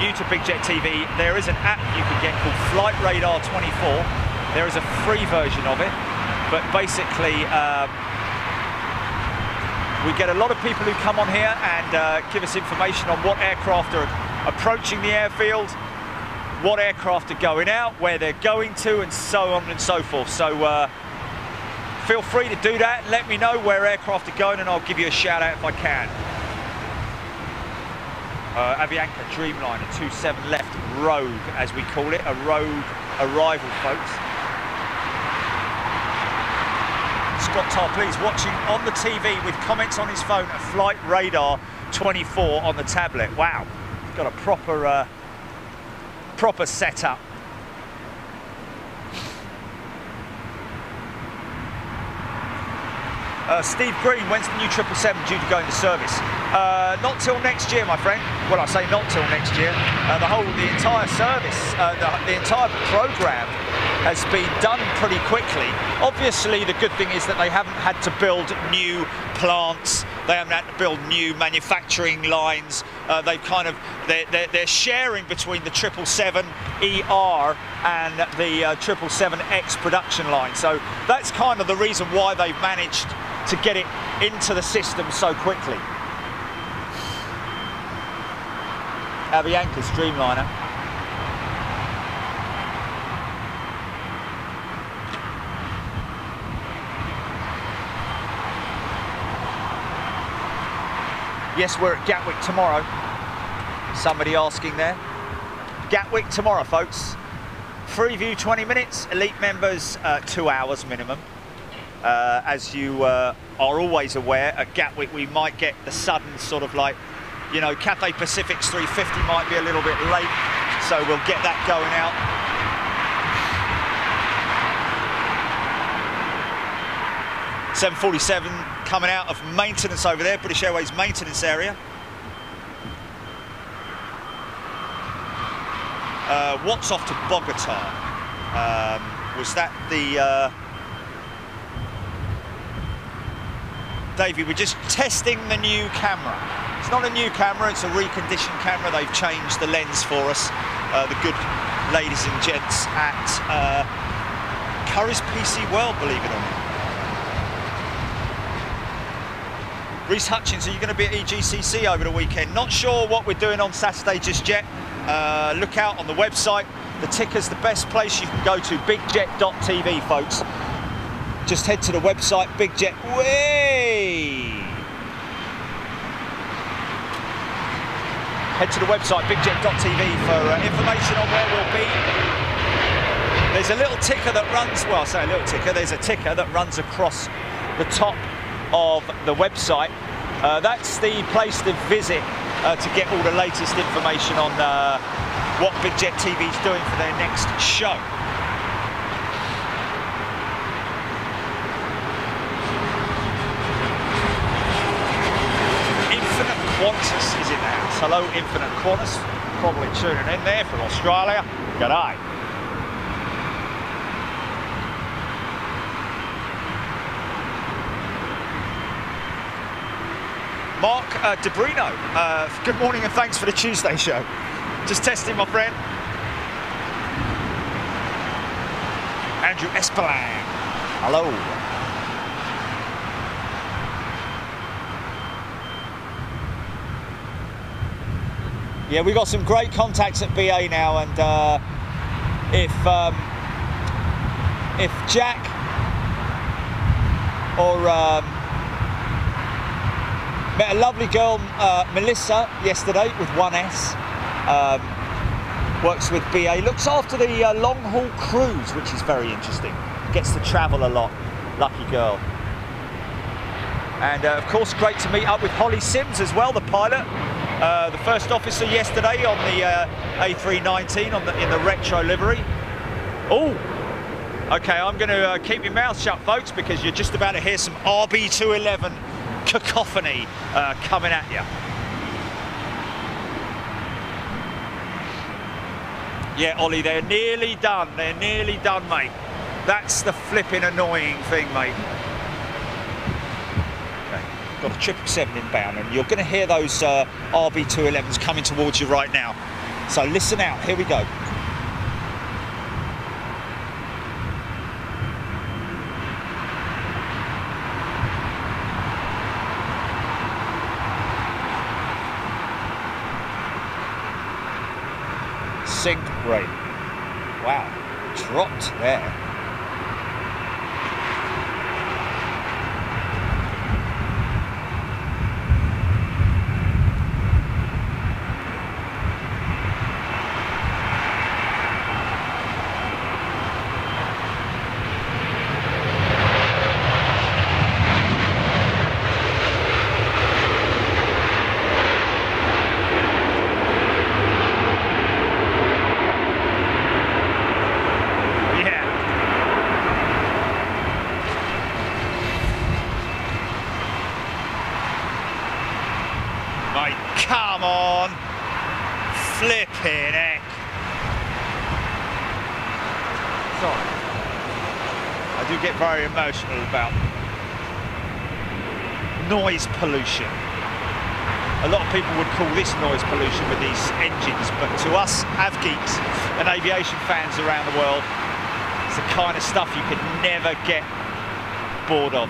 new to Big Jet TV, there is an app you can get called Flight Radar 24. There is a free version of it, but basically we get a lot of people who come on here and give us information on what aircraft are approaching the airfield, what aircraft are going out, where they're going to, and so on and so forth. So feel free to do that. Let me know where aircraft are going, and I'll give you a shout out if I can. Avianca Dreamliner 27 left, Rogue as we call it, a Rogue arrival, folks. Scott Tarpley's watching on the TV with comments on his phone at Flight Radar 24 on the tablet. Wow, he's got a proper setup. Steve Green, when's the new 777 due to go into service? Not till next year, my friend. Well, I say not till next year. The entire service, the entire program has been done pretty quickly. Obviously, the good thing is that they haven't had to build new plants. They haven't had to build new manufacturing lines. They're sharing between the 777ER and the 777X production line. So that's kind of the reason why they've managed to get it into the system so quickly. Avianca's Dreamliner. Yes, we're at Gatwick tomorrow. Somebody asking there. Gatwick tomorrow, folks. Free view 20 minutes, elite members 2 hours minimum. As you are always aware, at Gatwick we might get the sudden sort of like, you know, Cathay Pacific's 350 might be a little bit late, so we'll get that going out. .747 coming out of maintenance over there, British Airways maintenance area. What's off to Bogota? Was that the... Davey, we're just testing the new camera. It's not a new camera, it's a reconditioned camera. They've changed the lens for us. The good ladies and gents at Curry's PC World, believe it or not. Reese Hutchins, are you going to be at EGCC over the weekend? Not sure what we're doing on Saturday just yet. Look out on the website. The ticker's the best place you can go to, bigjet.tv, folks. Just head to the website, Bigjet. Way! Head to the website, bigjet.tv, for information on where we'll be. There's a little ticker that runs, well, I say a little ticker, there's a ticker that runs across the top of the website. That's the place to visit to get all the latest information on what Bigjet TV is doing for their next show. Infinite Qantas is in the house. Hello, Infinite Qantas. Probably tuning in there from Australia. G'day. Mark DeBrino, good morning and thanks for the Tuesday show. Just testing, my friend. Andrew Espeland, hello. Yeah, we got some great contacts at BA now, and if Jack or met a lovely girl, Melissa, yesterday with 1S. Works with BA, looks after the long-haul crews, which is very interesting. gets to travel a lot. Lucky girl. And of course, great to meet up with Holly Sims as well, the pilot, the first officer yesterday on the A319 in the retro livery. Oh, okay, I'm going to keep your mouth shut, folks, because you're just about to hear some RB211 cacophony coming at you. Yeah, Ollie, they're nearly done. They're nearly done, mate. That's the flipping annoying thing, mate. Okay, got a 777 inbound, and you're going to hear those RB211s coming towards you right now. So listen out. Here we go. Sync rate. Wow, dropped there. Come on, flipping heck. Sorry, I do get very emotional about noise pollution. A lot of people would call this noise pollution with these engines, but to us avgeeks and aviation fans around the world, it's the kind of stuff you could never get bored of.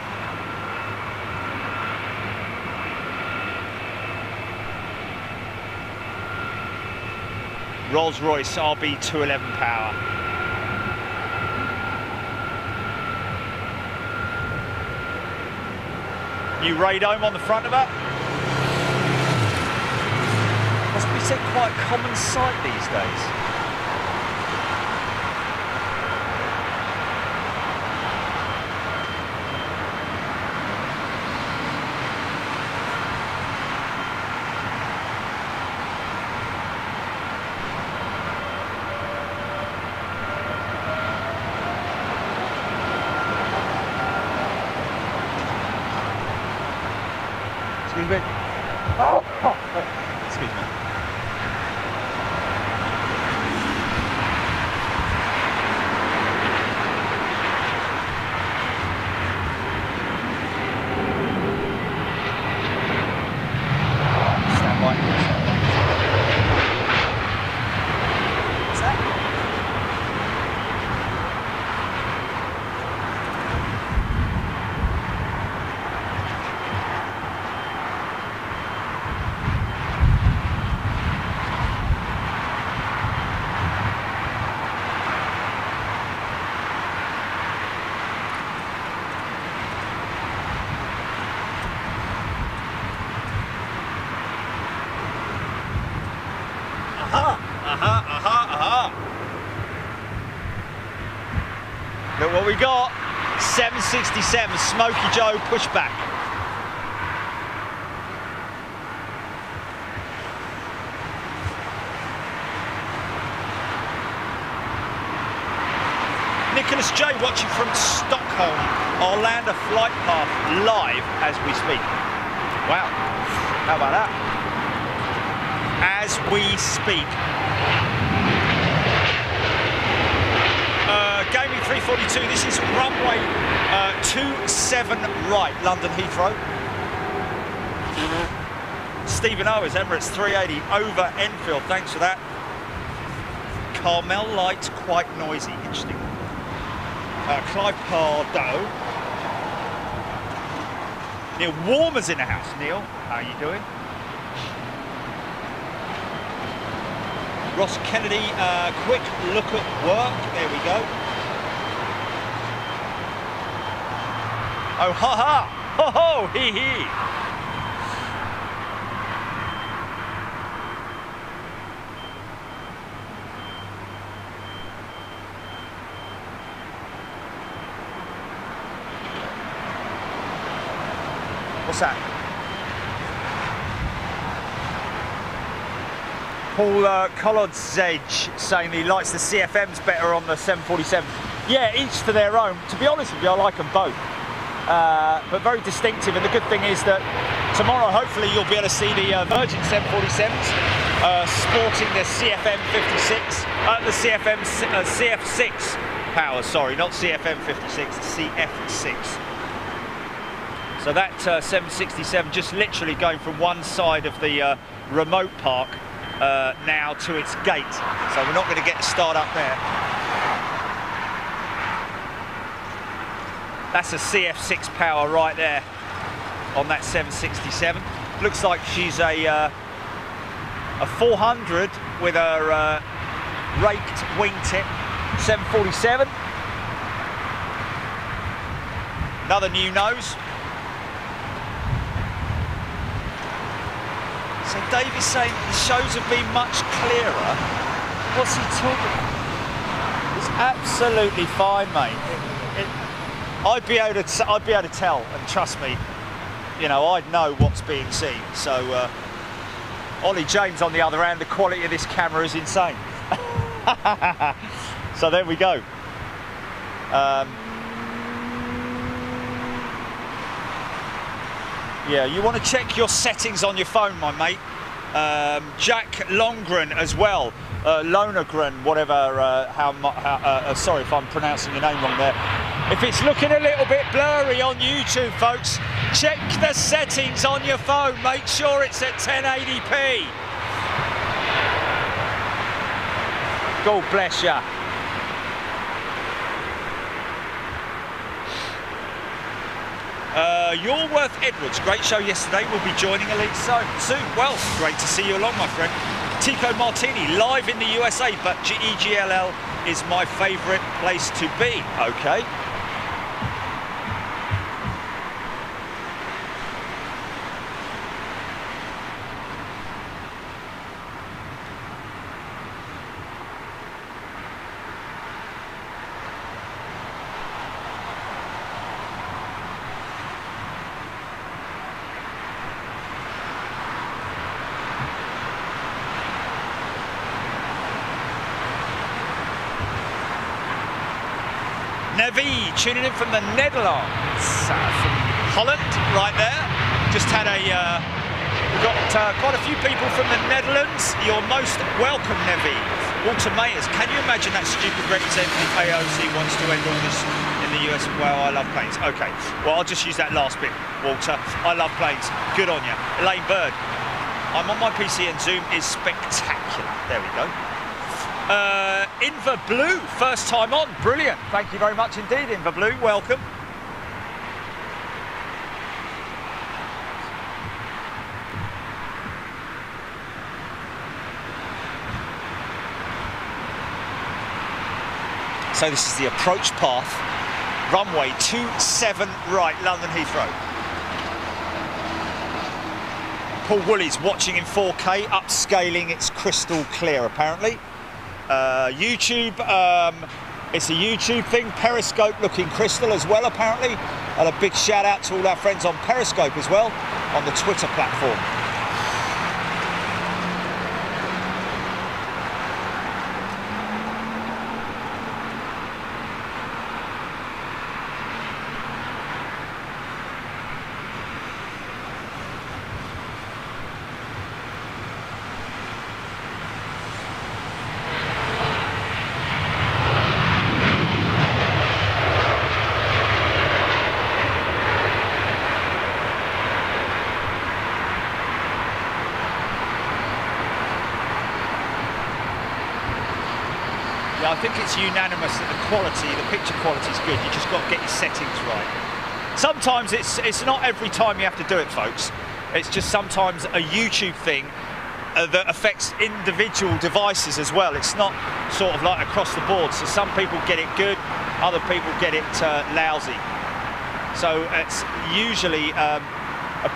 Rolls-Royce RB211 power. New radome on the front of it. Must be said, quite a common sight these days. Excuse me. Excuse me. Stand by. What's that? Look what we got. 767 Smokey Joe pushback. Nicholas J watching from Stockholm, Arlanda flight path live as we speak. Wow, how about that? As we speak. Gaming 342, this is runway 27 right, London Heathrow. Stephen Owers, Emirates 380 over Enfield, thanks for that. Carmel Light, quite noisy, interesting. Clive Pardo. Neil Warmer's in the house. Neil, how are you doing? Ross Kennedy, quick look at work. There we go. Oh, ha ha! Ho ho! Hee hee! What's that? Paul Collod's saying he likes the CFMs better on the 747. Yeah, each to their own. To be honest with you, I like them both. But very distinctive, and the good thing is that tomorrow hopefully you'll be able to see the Virgin 747s sporting the CFM 56, the CF6 power, sorry, not CFM 56, the CF6. So that 767 just literally going from one side of the remote park now to its gate. So we're not going to get a start up there. That's a CF6 power right there on that 767. Looks like she's a 400 with a raked wingtip 747. Another new nose. So Dave is saying the shows have been much clearer. What's he talking about? It's absolutely fine, mate. I'd be able to tell, and trust me, you know, I'd know what's being seen. So, Ollie James, on the other hand, the quality of this camera is insane. So there we go. Yeah, you want to check your settings on your phone, my mate. Jack Longren as well. Lonegren, whatever. Sorry if I'm pronouncing your name wrong there. If it's looking a little bit blurry on YouTube, folks, check the settings on your phone. Make sure it's at 1080p. God bless ya. Yorworth Edwards, great show yesterday. We'll be joining Elite soon. Well, great to see you along, my friend. Tico Martini, live in the USA, but EGLL is my favourite place to be. Okay. Nevi tuning in from the Netherlands, from Holland, right there. Just had we've got quite a few people from the Netherlands. You're most welcome, Nevi. Walter Mayers, can you imagine that stupid representative AOC wants to end all this in the US? Well, I love planes. Okay, well, I'll just use that last bit, Walter. I love planes. Good on you. Elaine Bird, I'm on my PC and Zoom is spectacular. There we go. Inver Blue, first time on, brilliant. Thank you very much indeed, Inver Blue, welcome. So this is the approach path, runway 27 right, London Heathrow. Paul Woolley's watching in 4K, upscaling, it's crystal clear apparently. YouTube, it's a YouTube thing. Periscope looking crystal as well apparently, and a big shout out to all our friends on Periscope as well on the Twitter platform. I think it's unanimous that the picture quality is good. You just got to get your settings right. Sometimes it's not every time you have to do it, folks. It's just sometimes a YouTube thing that affects individual devices as well. It's not sort of like across the board. So some people get it good, other people get it lousy. So it's usually a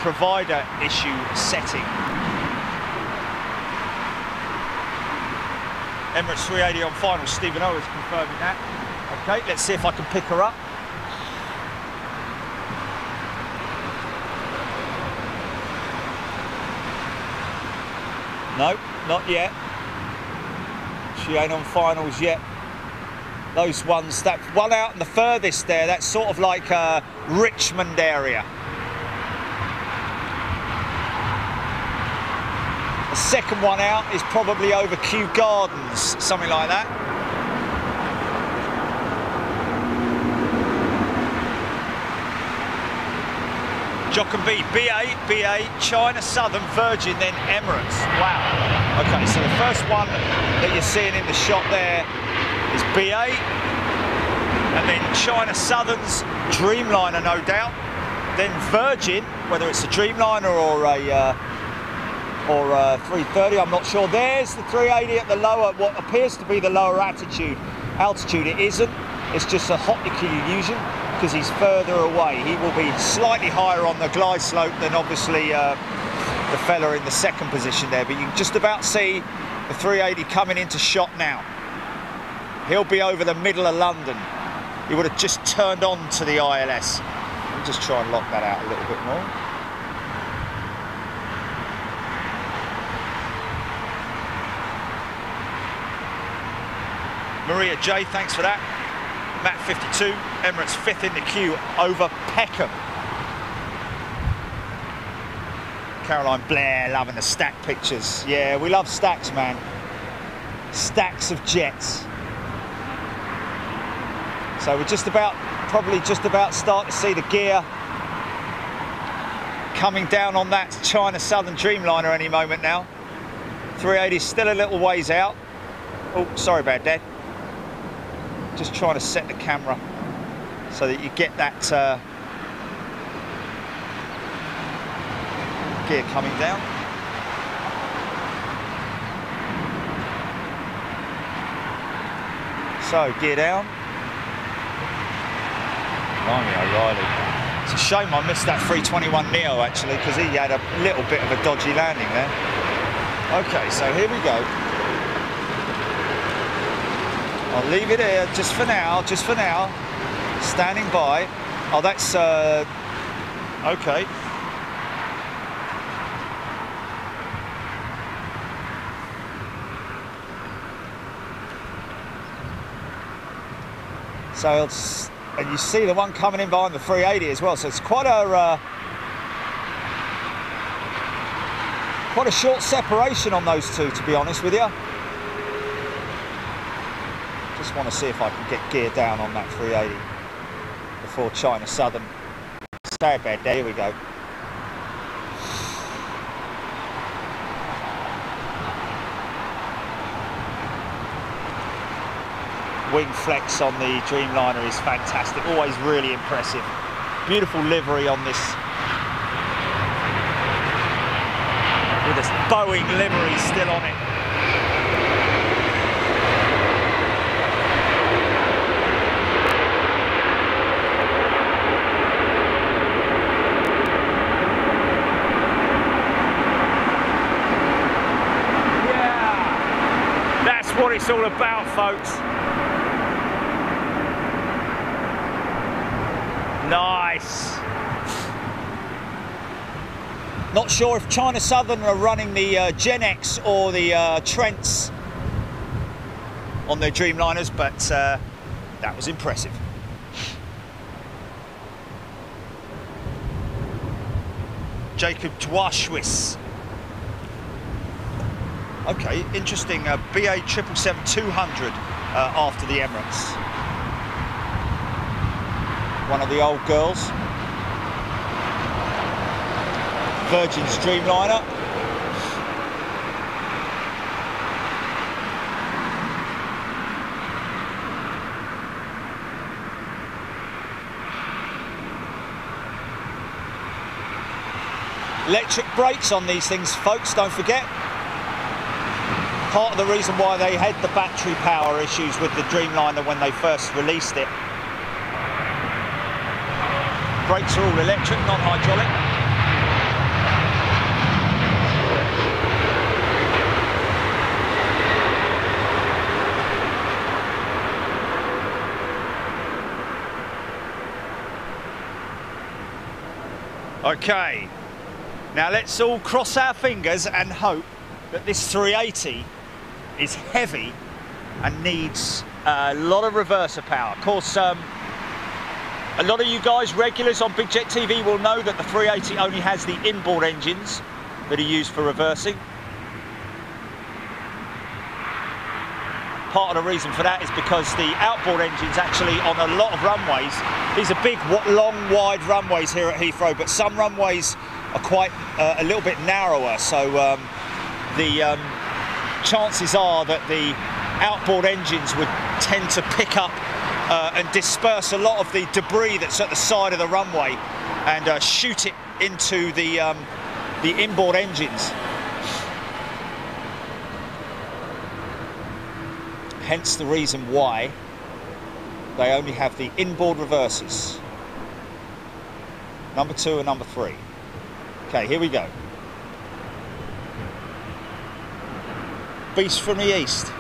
provider issue setting. Emirates 380 on final, Stephen O is confirming that. Okay, let's see if I can pick her up. No, not yet. She ain't on finals yet. Those ones, that one out in the furthest there, that's sort of like Richmond area. The second one out is probably over Kew Gardens, something like that. Jock and B, BA, China Southern, Virgin, then Emirates. Wow. Okay, so the first one that you're seeing in the shot there is BA, and then China Southern's Dreamliner, no doubt. Then Virgin, whether it's a Dreamliner or a 330, I'm not sure. There's the 380 at the lower, what appears to be the lower altitude. It isn't. It's just a optical illusion, because he's further away. He will be slightly higher on the glide slope than obviously the fella in the second position there, but you can just about see the 380 coming into shot now. He'll be over the middle of London. He would have just turned on to the ILS. We'll just try and lock that out a little bit more. Maria J, thanks for that. Matt 52, Emirates 5th in the queue over Peckham. Caroline Blair loving the stack pictures. Yeah, we love stacks, man. Stacks of jets. So we're probably just about starting to see the gear coming down on that China Southern Dreamliner any moment now. 380 is still a little ways out. Oh, sorry about that. Just trying to set the camera so that you get that gear coming down. So, gear down. Blimey, O'Reilly. It's a shame I missed that 321 Neo actually, because he had a little bit of a dodgy landing there. Okay, so here we go. I'll leave it here just for now, standing by. Oh, that's, okay. So, and you see the one coming in behind the 380 as well, so it's quite a short separation on those two, to be honest with you. Just want to see if I can get gear down on that 380 before China Southern. Stay about there, here we go. Wing flex on the Dreamliner is fantastic, always really impressive. Beautiful livery on this, with this Boeing livery still on it. What it's all about, folks. Nice. Not sure if China Southern are running the Gen X or the Trents on their Dreamliners, but that was impressive. Jacob Dwashwis. Okay, interesting. BA 777-200 after the Emirates. One of the old girls. Virgin's Dreamliner. Electric brakes on these things, folks, don't forget. Part of the reason why they had the battery power issues with the Dreamliner when they first released it. Brakes are all electric, not hydraulic. Okay, now let's all cross our fingers and hope that this 380 is heavy and needs a lot of reverser power. Of course, a lot of you guys, regulars on Big Jet TV, will know that the 380 only has the inboard engines that are used for reversing. Part of the reason for that is because the outboard engines actually on a lot of runways, these are big, long, wide runways here at Heathrow, but some runways are quite a little bit narrower, so the chances are that the outboard engines would tend to pick up and disperse a lot of the debris that's at the side of the runway and shoot it into the inboard engines. Hence the reason why they only have the inboard reversers. Number 2 and number 3. Okay, here we go. Beast from the east.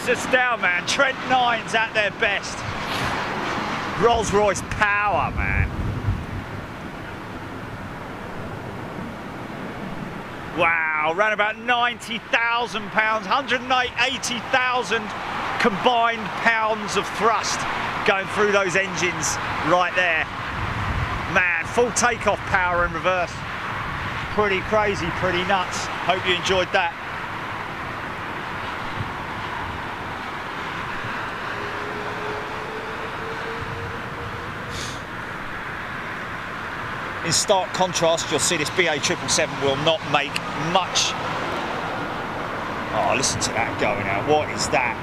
Us down, man. Trent 9's at their best. Rolls-Royce power, man. Wow, around about 90,000 pounds, 180,000 combined pounds of thrust going through those engines right there. Man, full takeoff power in reverse. Pretty crazy, pretty nuts. Hope you enjoyed that. In stark contrast, you'll see this BA 777 will not make much. Oh, listen to that going out. What is that?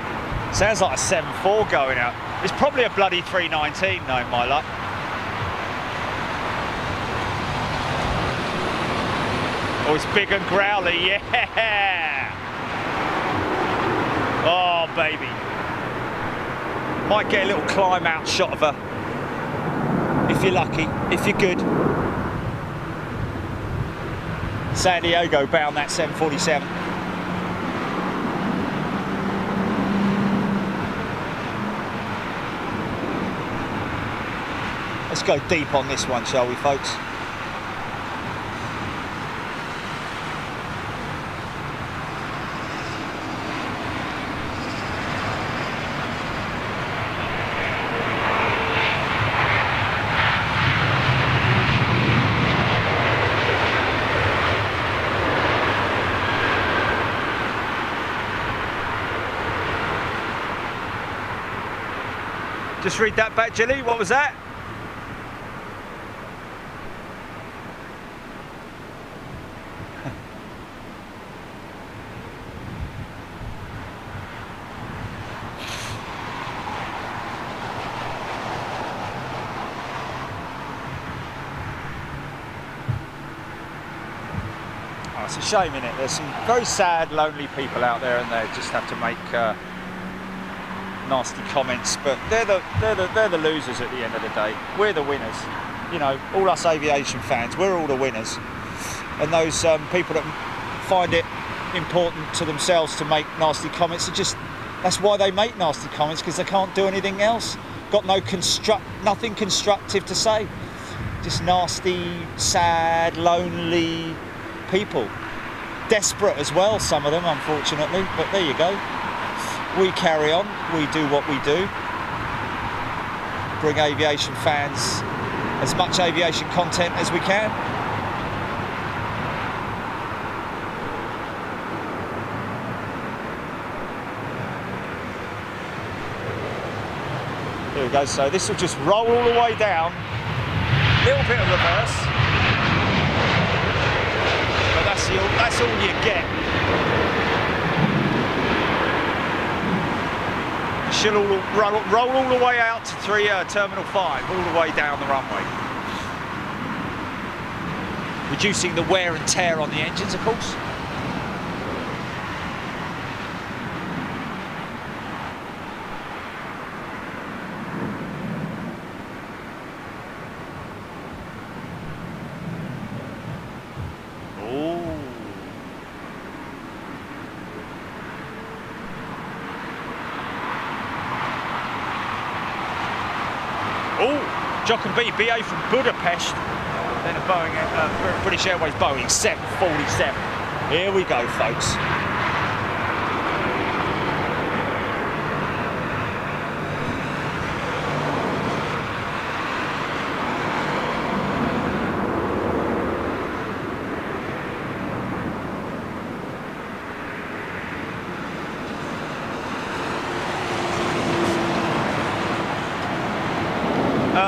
Sounds like a 74 going out. It's probably a bloody 319, knowing my luck. Oh, it's big and growly, yeah! Oh, baby. Might get a little climb out shot of her. If you're lucky, if you're good. San Diego bound that 747. Let's go deep on this one, shall we, folks? Just read that back, Jilly. What was that? Oh, it's a shame, innit? There's some very sad, lonely people out there, and they just have to make nasty comments, but they're the losers at the end of the day. We're the winners, you know. All us aviation fans, we're all the winners, and those people that find it important to themselves to make nasty comments are just, that's why they make nasty comments, because they can't do anything else. Got nothing constructive to say. Just nasty, sad, lonely people. Desperate as well, some of them, unfortunately, but there you go. We carry on, we do what we do, bring aviation fans as much aviation content as we can. Here we go, so this will just roll all the way down, little bit of reverse, but that's all you get. She'll roll all the way out to Terminal 5, all the way down the runway. Reducing the wear and tear on the engines, of course. Jock and B, BA from Budapest, then a Boeing, British Airways Boeing 747. Here we go, folks.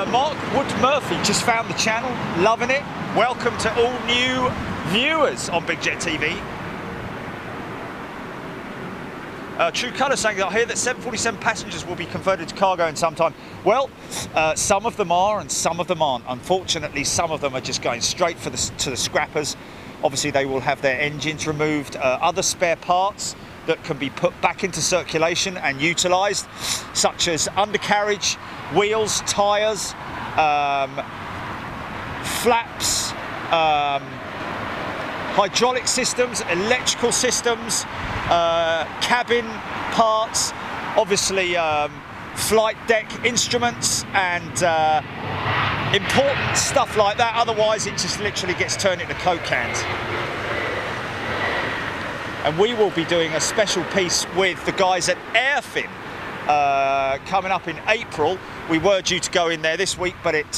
Mark Wood-Murphy just found the channel, loving it. Welcome to all new viewers on Big Jet TV. True Colour saying that I hear that 747 passengers will be converted to cargo in some time. Well, some of them are and some of them aren't. Unfortunately, some of them are just going straight to the scrappers. Obviously, they will have their engines removed, other spare parts that can be put back into circulation and utilised, such as undercarriage, wheels, tyres, flaps, hydraulic systems, electrical systems, cabin parts, obviously flight deck instruments and important stuff like that. Otherwise it just literally gets turned into Coke cans. And we will be doing a special piece with the guys at Airfin coming up in April. We were due to go in there this week, but it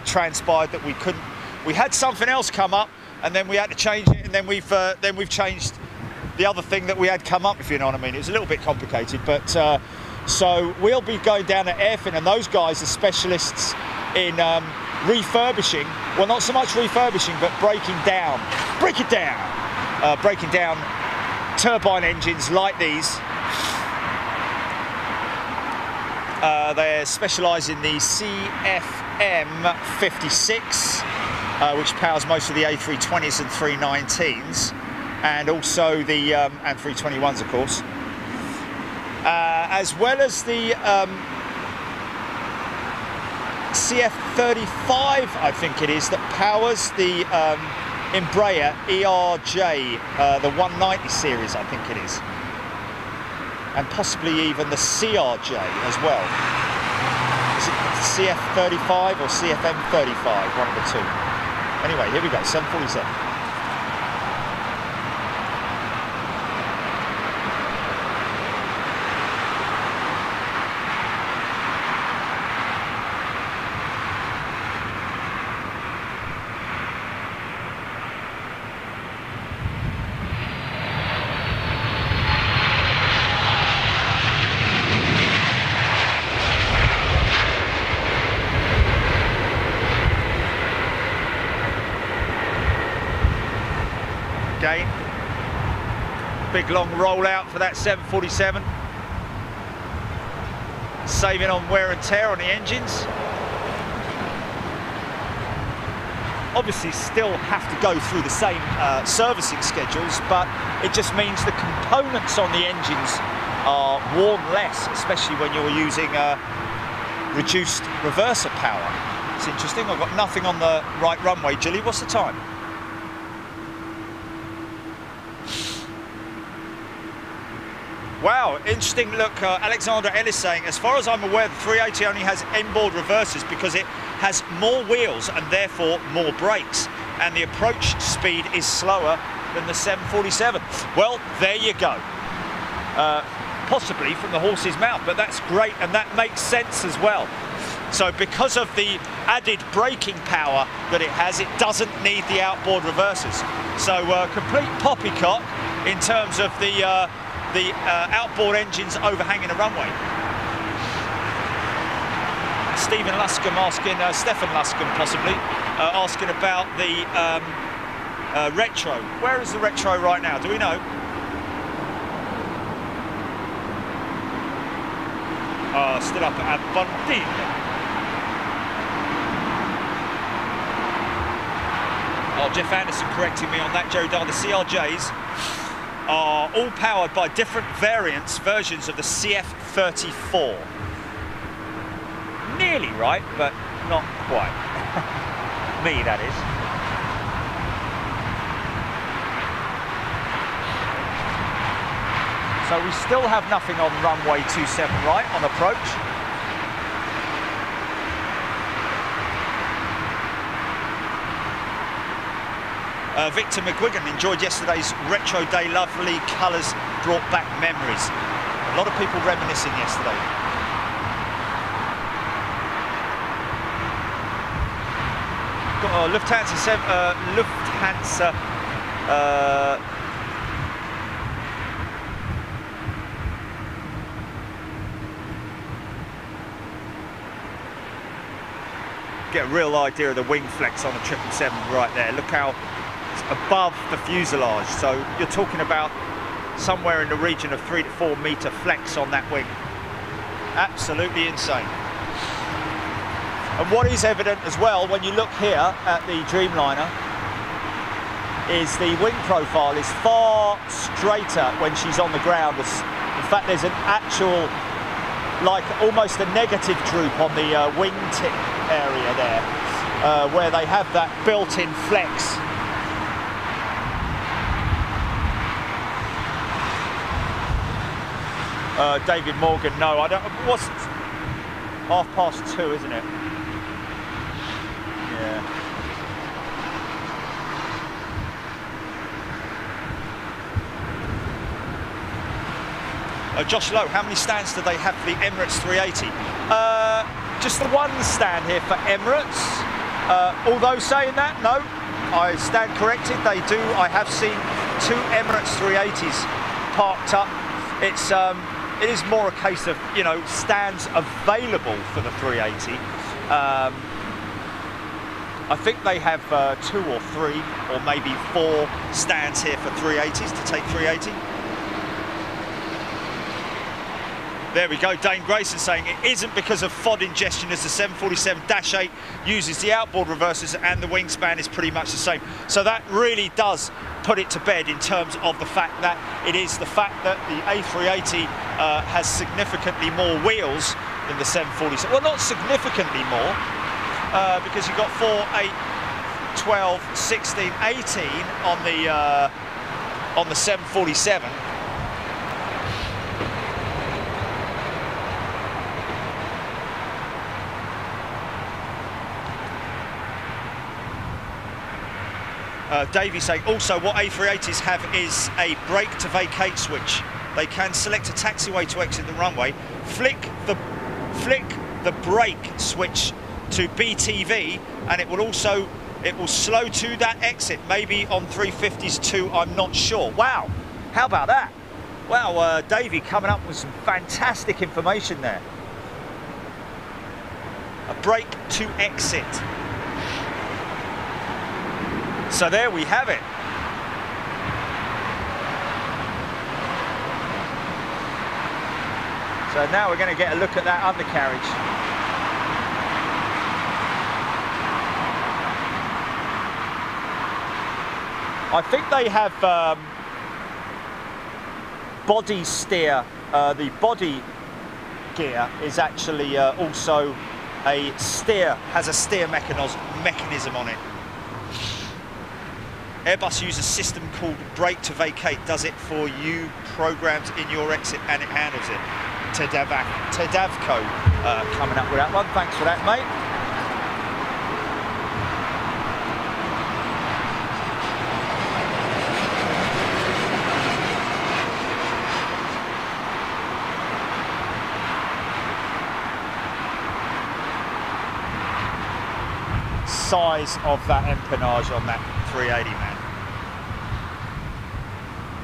transpired that we couldn't. We had something else come up, and then we had to change it, and then we've changed the other thing that we had come up, if you know what I mean. It was a little bit complicated, but so we'll be going down at Airfin, and those guys are specialists in refurbishing. Well, not so much refurbishing, but breaking down turbine engines like these. They specialise in the CFM 56, which powers most of the A320s and 319s, and also the and 321s, of course, as well as the CF35, I think it is, that powers the Embraer ERJ, the 190 series, I think it is, and possibly even the CRJ as well. Is it CF35 or CFM35, one of the two? Anyway, here we go, 747. Again, big long rollout for that 747, saving on wear and tear on the engines. Obviously still have to go through the same servicing schedules, but it just means the components on the engines are worn less, especially when you're using reduced reverser power. It's interesting. I've got nothing on the right runway. Jilly, what's the time? Wow, interesting look. Alexander Ellis saying, as far as I'm aware, the 380 only has inboard reversers because it has more wheels and therefore more brakes, and the approach speed is slower than the 747. Well, there you go. Possibly from the horse's mouth, but that's great, and that makes sense as well. So because of the added braking power that it has, it doesn't need the outboard reversers. So complete poppycock in terms of the outboard engines overhanging the runway. Stephen Luscombe asking, Stefan Luscombe possibly, asking about the Retro. Where is the Retro right now? Do we know? Still up at Aberdeen. Oh, Jeff Anderson correcting me on that, Joe Dar. The CRJs are all powered by different versions of the CF34. Nearly right, but not quite. Me, that is. So we still have nothing on runway 27 right on approach. Victor McGuigan enjoyed yesterday's retro day. Lovely colours brought back memories. A lot of people reminiscing yesterday. Got Lufthansa get a real idea of the wing flex on the 777 right there. Look how it's above the fuselage. So you're talking about somewhere in the region of 3 to 4 metre flex on that wing. Absolutely insane. And what is evident as well when you look here at the Dreamliner is the wing profile is far straighter when she's on the ground. In fact, there's an actual, like almost a negative droop on the wingtip area there, where they have that built-in flex. David Morgan, no, I don't. What's 2:30, isn't it? Yeah. Josh Lowe, how many stands do they have for the Emirates 380? Just the one stand here for Emirates. Although saying that, no, I stand corrected. They do. I have seen 2 Emirates 380s parked up. It is more a case of, you know, stands available for the 380. I think they have 2 or 3 or maybe 4 stands here for 380s to take 380. There we go, Dane Grayson saying it isn't because of FOD ingestion as the 747-8 uses the outboard reversers and the wingspan is pretty much the same. So that really does put it to bed in terms of the fact that it is the fact that the A380 has significantly more wheels than the 747. Well, not significantly more, because you've got 4, 8, 12, 16, 18 on the 747. Davey saying also what A380s have is a brake to vacate switch. They can select a taxiway to exit the runway, flick the brake switch to BTV, and it will slow to that exit. Maybe on 350s too, I'm not sure. Wow, how about that? Wow, Davey coming up with some fantastic information there. A brake to exit. So there we have it. So now we're going to get a look at that undercarriage. I think they have body steer. The body gear is actually also has a steer mechanism on it. Airbus uses a system called brake to vacate, does it for you, programmed in your exit, and it handles it. Tedavco coming up with that one. Thanks for that, mate. Size of that empennage on that 380, man.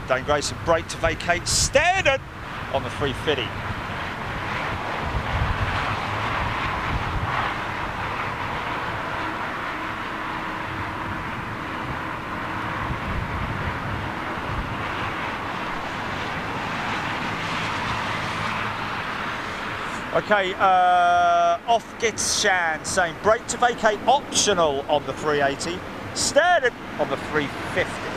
Dane Grayson, brake to vacate, standard on the 350. Okay, off gets Shan saying brake to vacate optional on the 380, standard on the 350.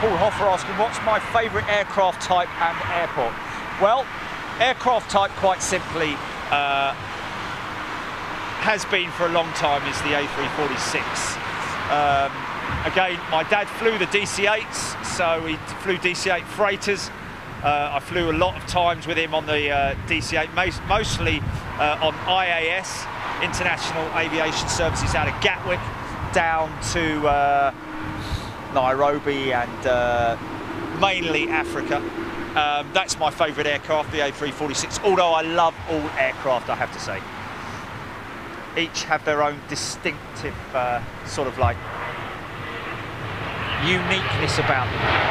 Paul Hoffer asking, what's my favourite aircraft type and airport? Well, aircraft type, quite simply, has been for a long time, is the A346. Again, my dad flew the DC-8s, so he flew DC-8 freighters. I flew a lot of times with him on the DC-8, mostly on IAS, International Aviation Services, out of Gatwick down to Nairobi and mainly Africa. That's my favourite aircraft, the A346, although I love all aircraft, I have to say. Each have their own distinctive sort of like uniqueness about them.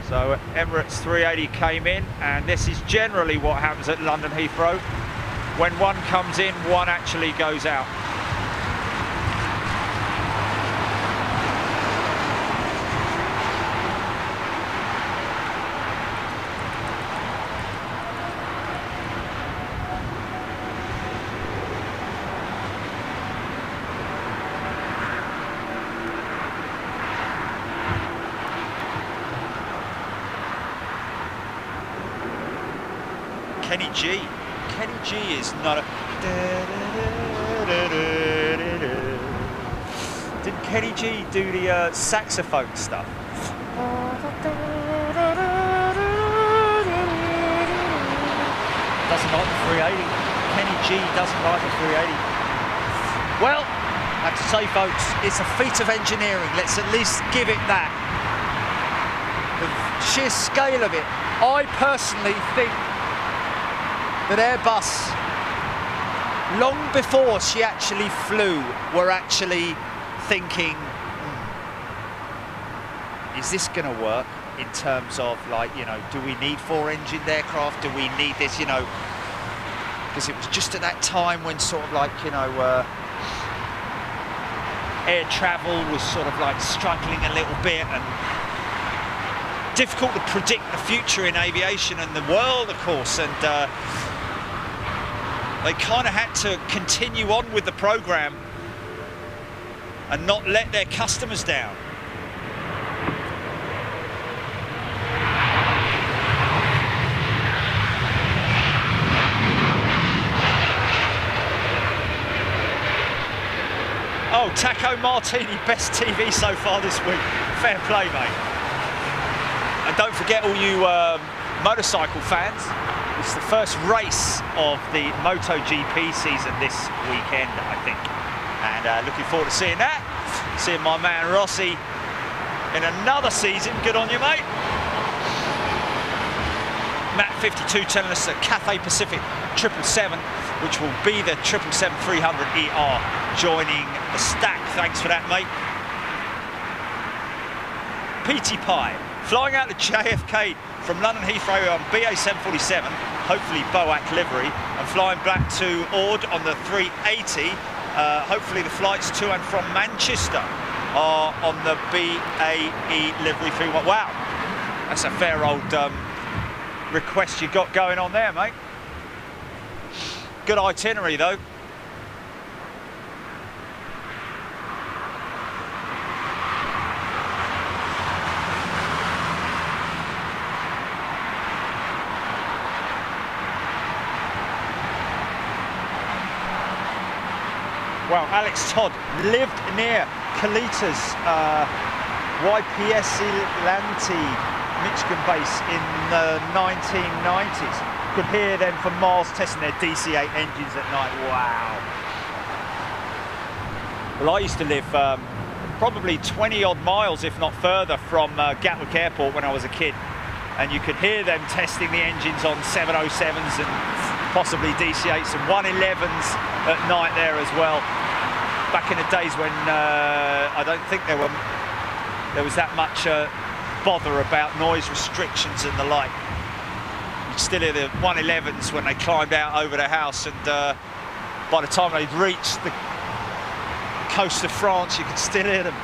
So Emirates 380 came in, and this is generally what happens at London Heathrow. When one comes in, one actually goes out. Kenny G is not a... Didn't Kenny G do the saxophone stuff? Doesn't like the 380. Kenny G doesn't like the 380. Well, I have to say, folks, it's a feat of engineering. Let's at least give it that. The sheer scale of it. I personally think that Airbus, long before she actually flew, were actually thinking, is this going to work in terms of, like, you know, do we need 4-engined aircraft? Do we need this, you know? Because it was just at that time when sort of like, you know, air travel was sort of like struggling a little bit, and difficult to predict the future in aviation and the world, of course, and they kind of had to continue on with the program and not let their customers down. Oh, Taco Martini, best TV so far this week. Fair play, mate. And don't forget, all you motorcycle fans, it's the first race of the MotoGP season this weekend, I think. And looking forward to seeing that. Seeing my man Rossi in another season. Good on you, mate. Matt52 telling us that Cathay Pacific 777, which will be the 777-300ER, joining the stack. Thanks for that, mate. PT Pie, flying out to JFK from London Heathrow on BA 747, hopefully BOAC livery, and flying back to Ord on the 380. Hopefully the flights to and from Manchester are on the BAE livery 31. Wow, that's a fair old request you got going on there, mate. Good itinerary though. Well, Alex Todd lived near Kalita's YPS Lanti Michigan base in the 1990s. Could hear them for miles testing their DC-8 engines at night. Wow. Well, I used to live probably 20 odd miles, if not further, from Gatwick Airport when I was a kid. And you could hear them testing the engines on 707s and possibly DC-8s and 111s at night there as well. Back in the days when I don't think there was that much bother about noise restrictions and the like. You'd still hear the 111s when they climbed out over the house, and by the time they'd reached the coast of France, you could still hear them.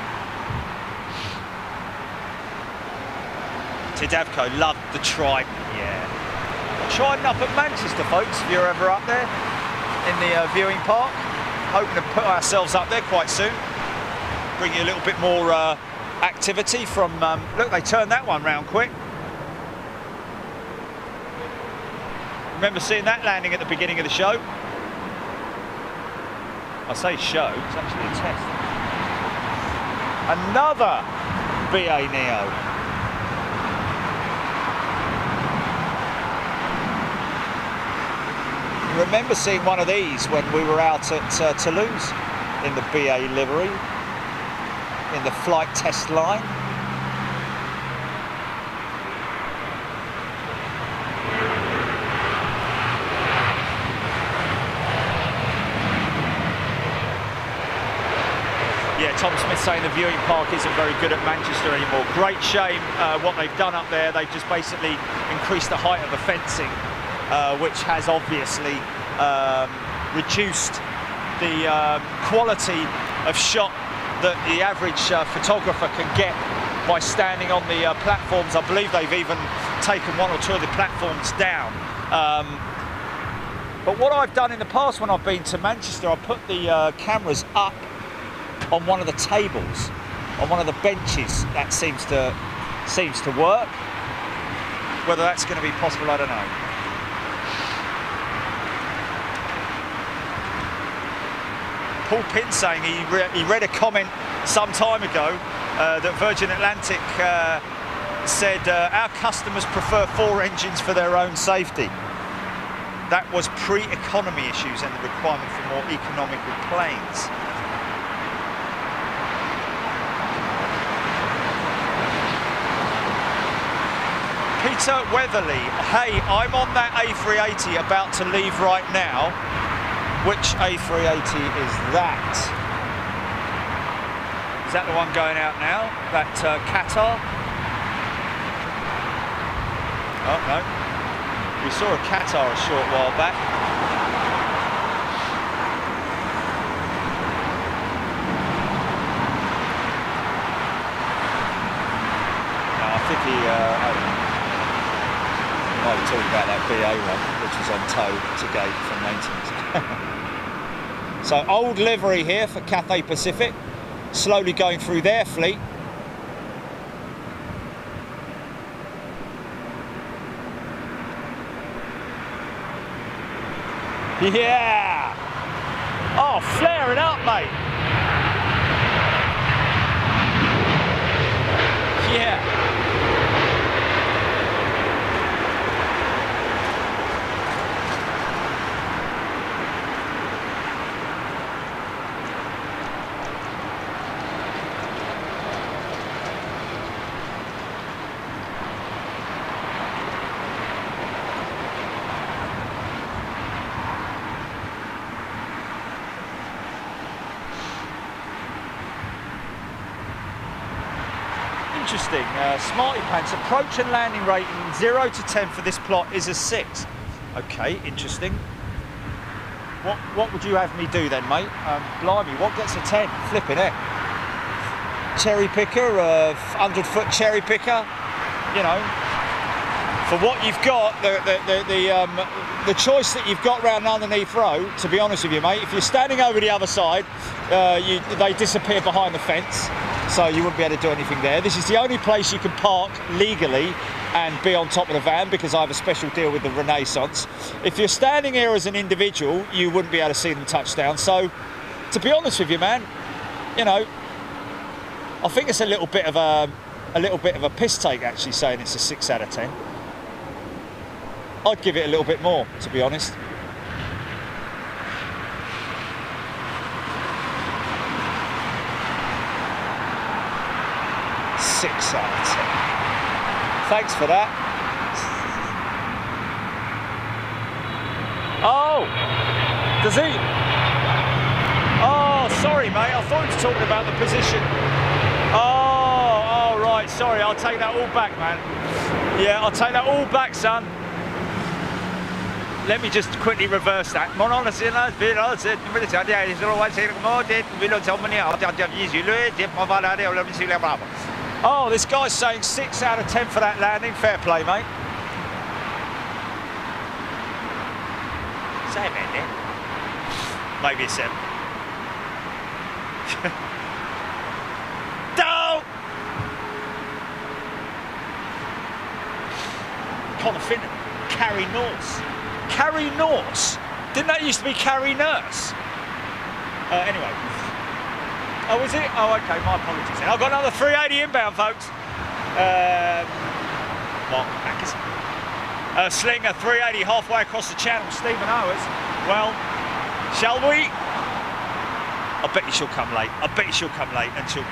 Tedavco loved the Trident, yeah. Trident up at Manchester, folks, if you're ever up there in the viewing park. Hoping to put ourselves up there quite soon. Bring you a little bit more activity from, look, they turned that one round quick. Remember seeing that landing at the beginning of the show? I say show, it's actually a test. Another BA Neo. Remember seeing one of these when we were out at Toulouse in the BA livery, in the flight test line. Yeah, Tom Smith saying the viewing park isn't very good at Manchester anymore. Great shame what they've done up there. They've just basically increased the height of the fencing, which has obviously reduced the quality of shot that the average photographer can get by standing on the platforms. I believe they've even taken one or two of the platforms down. But what I've done in the past when I've been to Manchester, I've put the cameras up on one of the tables, on one of the benches. That seems to work. Whether that's going to be possible, I don't know. Paul Pin saying he read a comment some time ago that Virgin Atlantic said our customers prefer 4 engines for their own safety. That was pre-economy issues and the requirement for more economical planes. Peter Weatherly, hey, I'm on that A380 about to leave right now. Which A380 is that? Is that the one going out now? That Qatar? Oh, no. We saw a Qatar a short while back. No, I think he might be talking about that BA one, which was on tow to gate for maintenance. So old livery here for Cathay Pacific, slowly going through their fleet. Yeah! Oh, flaring up, mate. Yeah. Interesting. Smarty Pants, approach and landing rating 0 to 10 for this plot is a 6. Okay, interesting. What would you have me do then, mate? Blimey, what gets a 10? Flipping heck. Cherry picker, 100-foot cherry picker, you know. For what you've got, the choice that you've got round underneath Heathrow, to be honest with you, mate, if you're standing over the other side, they disappear behind the fence. So you wouldn't be able to do anything there. This is the only place you can park legally and be on top of the van because I have a special deal with the Renaissance. If you're standing here as an individual, you wouldn't be able to see them touch down. So to be honest with you, man, you know, I think it's a little bit of a piss take actually saying it's a 6 out of 10. I'd give it a little bit more, to be honest. Six out of 10. Thanks for that. Oh, does he? Oh, sorry, mate. I thought he was talking about the position. Oh, right. Sorry, I'll take that all back, man. Yeah, I'll take that all back, son. Let me just quickly reverse that. Oh, this guy's saying 6 out of 10 for that landing. Fair play, mate. Maybe a 7. Don't! Connor Finn, Carrie Norse. Carrie Norse? Didn't that used to be Carrie Nurse? Anyway. Oh, is it? Oh, okay, my apologies. I've got another 380 inbound, folks. Mark Atkinson. Slinger 380 halfway across the channel, Stephen Owers. Well, shall we? I bet you she'll come late. I bet you she'll come late and she'll...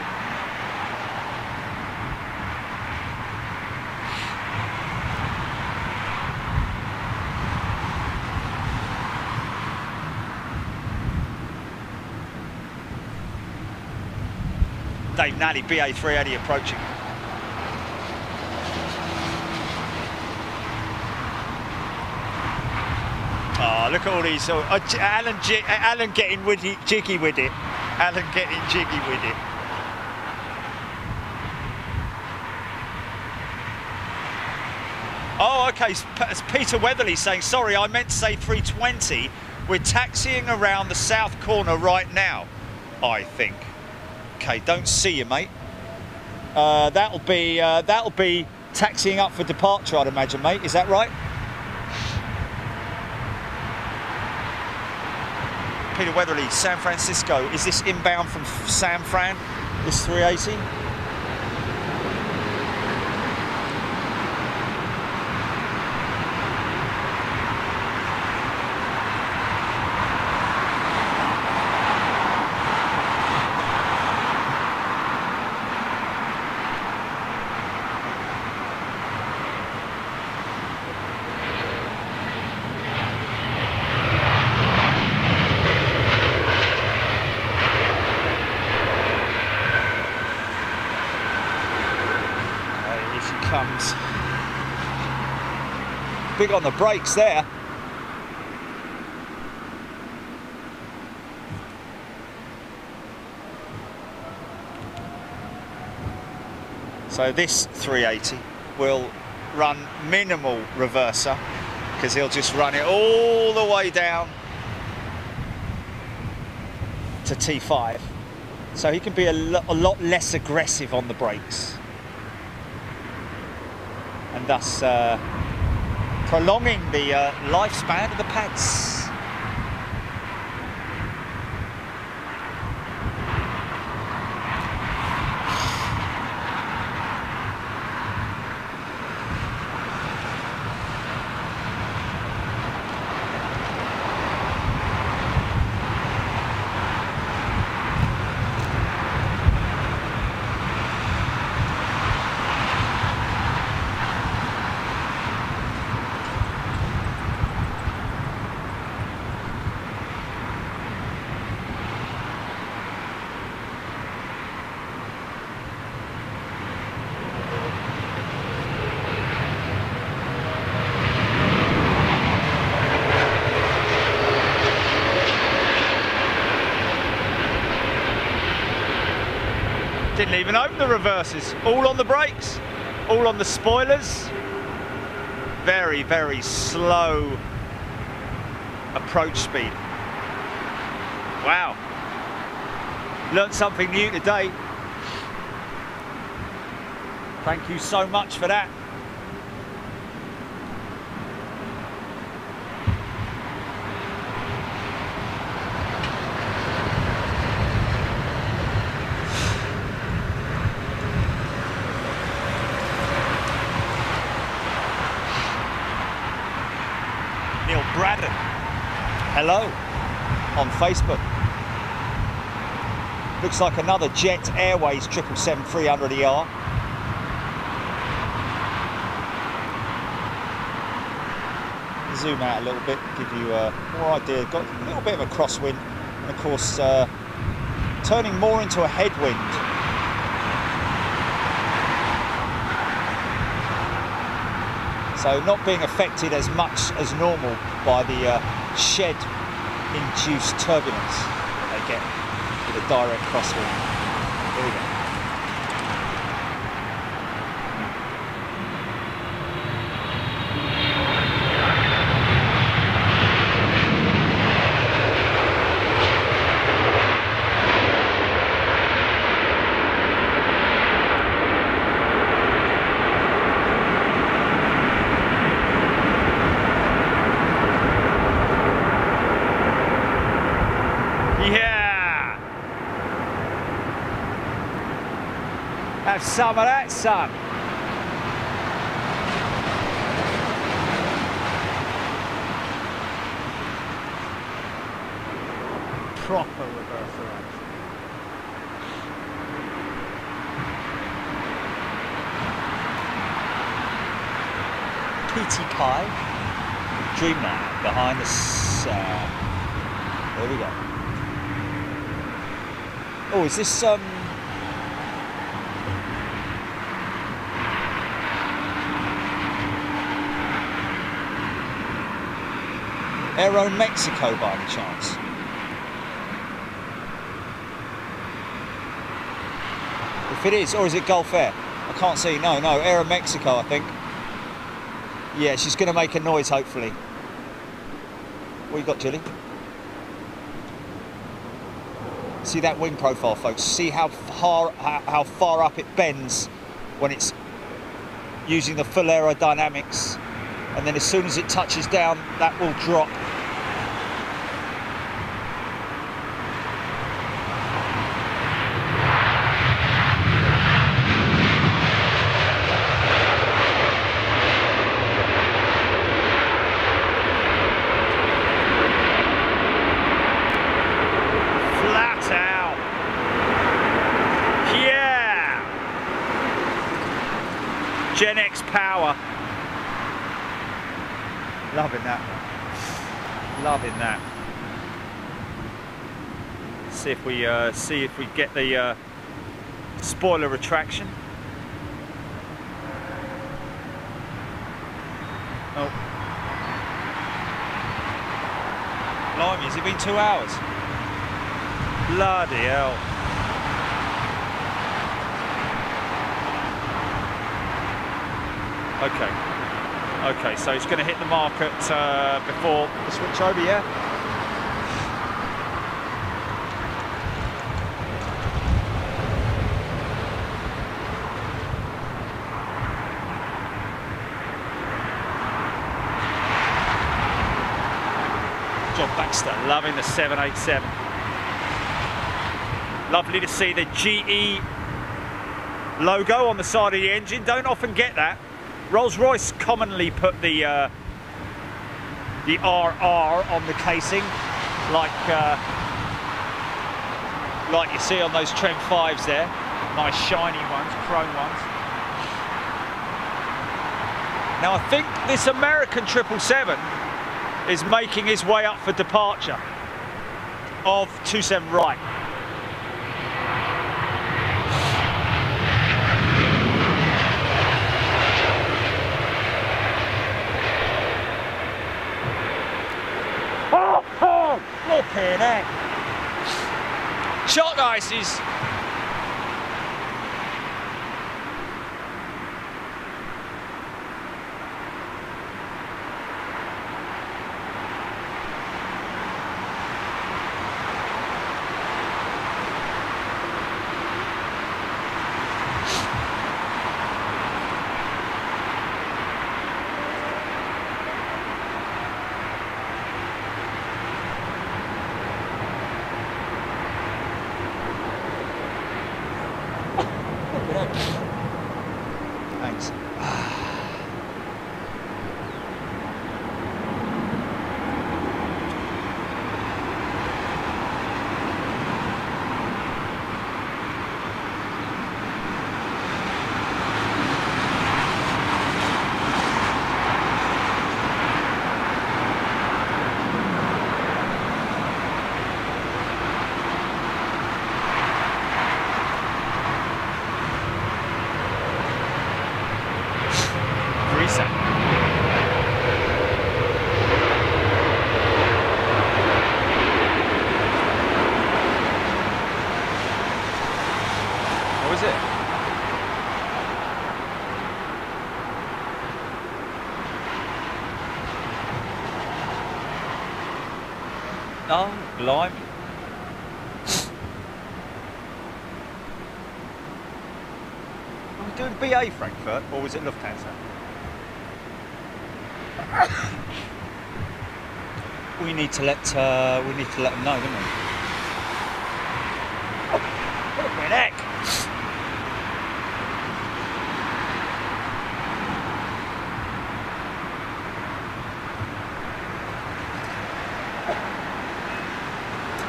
Dave Nally, BA 380 approaching. Oh, look at all these. Alan getting jiggy with it. Alan getting jiggy with it. Oh, okay. It's Peter Weatherly saying, sorry, I meant to say 320. We're taxiing around the south corner right now, I think. Okay, don't see you, mate. That'll be taxiing up for departure, I'd imagine, mate. Is that right? Peter Weatherly, San Francisco. Is this inbound from San Fran? This 380? Big on the brakes there. So this 380 will run minimal reverser because he'll just run it all the way down to T5. So he can be a lot less aggressive on the brakes. And thus prolonging the lifespan of the pads. Didn't even open the reverses, all on the brakes, all on the spoilers. Very, very slow approach speed. Wow. Learned something new today. Thank you so much for that. Braddon, hello, on Facebook. Looks like another Jet Airways 777-300ER. Zoom out a little bit, give you more idea. Got a little bit of a crosswind, and of course turning more into a headwind. So not being affected as much as normal by the shed-induced turbulence they get with a direct crosswind. Here we go. Have some of that, son. Proper reversal action. PT Kai, Dreamland behind the sun. There we go. Oh, is this Aero Mexico by any chance? If it is, or is it Gulf Air? I can't see. No, Aero Mexico, I think. Yeah, she's going to make a noise, hopefully. What you got, Julie? See that wing profile, folks. See how far up it bends when it's using the full aerodynamics. And then as soon as it touches down, that will drop. Flat out. Yeah. Gen X power. Loving that. Loving that. See if we get the spoiler retraction. Oh. Blimey, has it been 2 hours? Bloody hell. Okay, so it's going to hit the market before the switch over, yeah? John Baxter, loving the 787. Lovely to see the GE logo on the side of the engine. Don't often get that. Rolls-Royce commonly put the RR on the casing, like you see on those Trent 5s there. Nice shiny ones, chrome ones. Now I think this American 777 is making his way up for departure of 27 right. Flipping heck. Shock ices. Oh, blimey. Are we doing BA Frankfurt, or was it Lufthansa? We need to let them know, don't we? Oh, what a heck!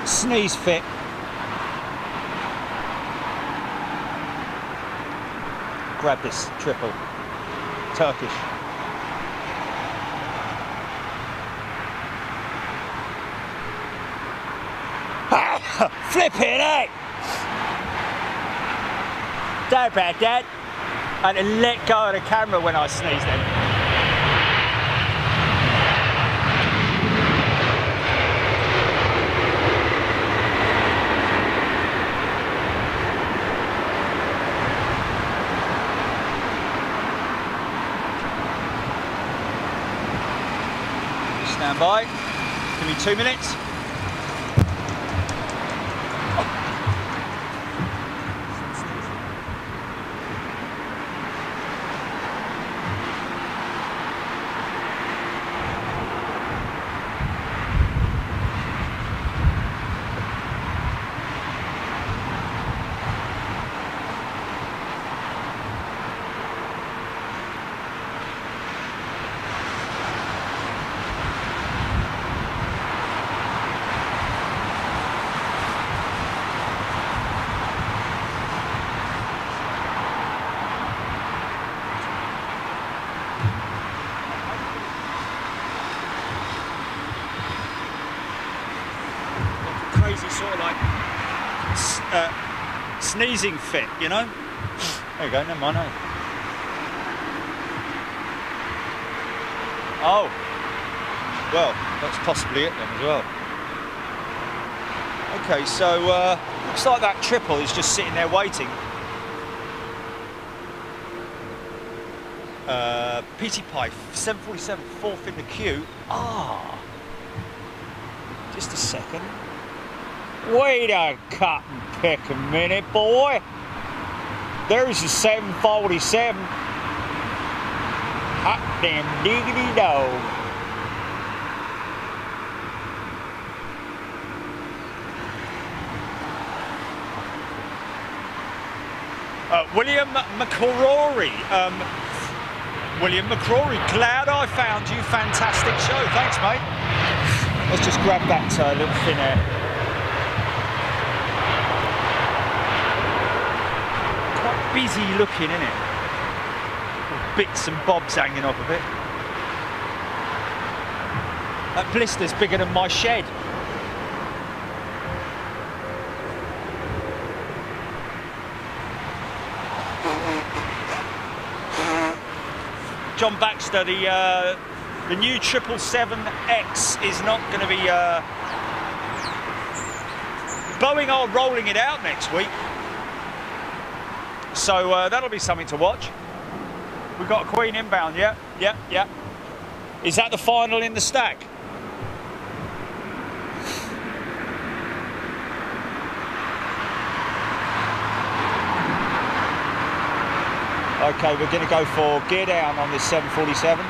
Sneeze fit. Grab this triple. Turkish. Flipping heck! Don't bad, Dad. I had to let go of the camera when I sneezed then. Stand by. Give me 2 minutes. Crazy sort of like sneezing fit, you know? There you go, never mind. Oh, well, that's possibly it then as well. Okay, so looks like that triple is just sitting there waiting. PT Pipe 747, fourth in the queue. Ah, just a second. Wait a cut and pick a minute, boy. There's a 747. Hot damn diggity dog. William McCrory. William McCrory, glad I found you. Fantastic show. Thanks, mate. Let's just grab that little thin air. Busy looking, isn't it? Bits and bobs hanging off of it. That blister's bigger than my shed. John Baxter, the new 777X is not going to be. Boeing are rolling it out next week. So that'll be something to watch. We've got a Queen inbound, yeah. Is that the final in the stack? Okay, we're going to go for gear down on this 747.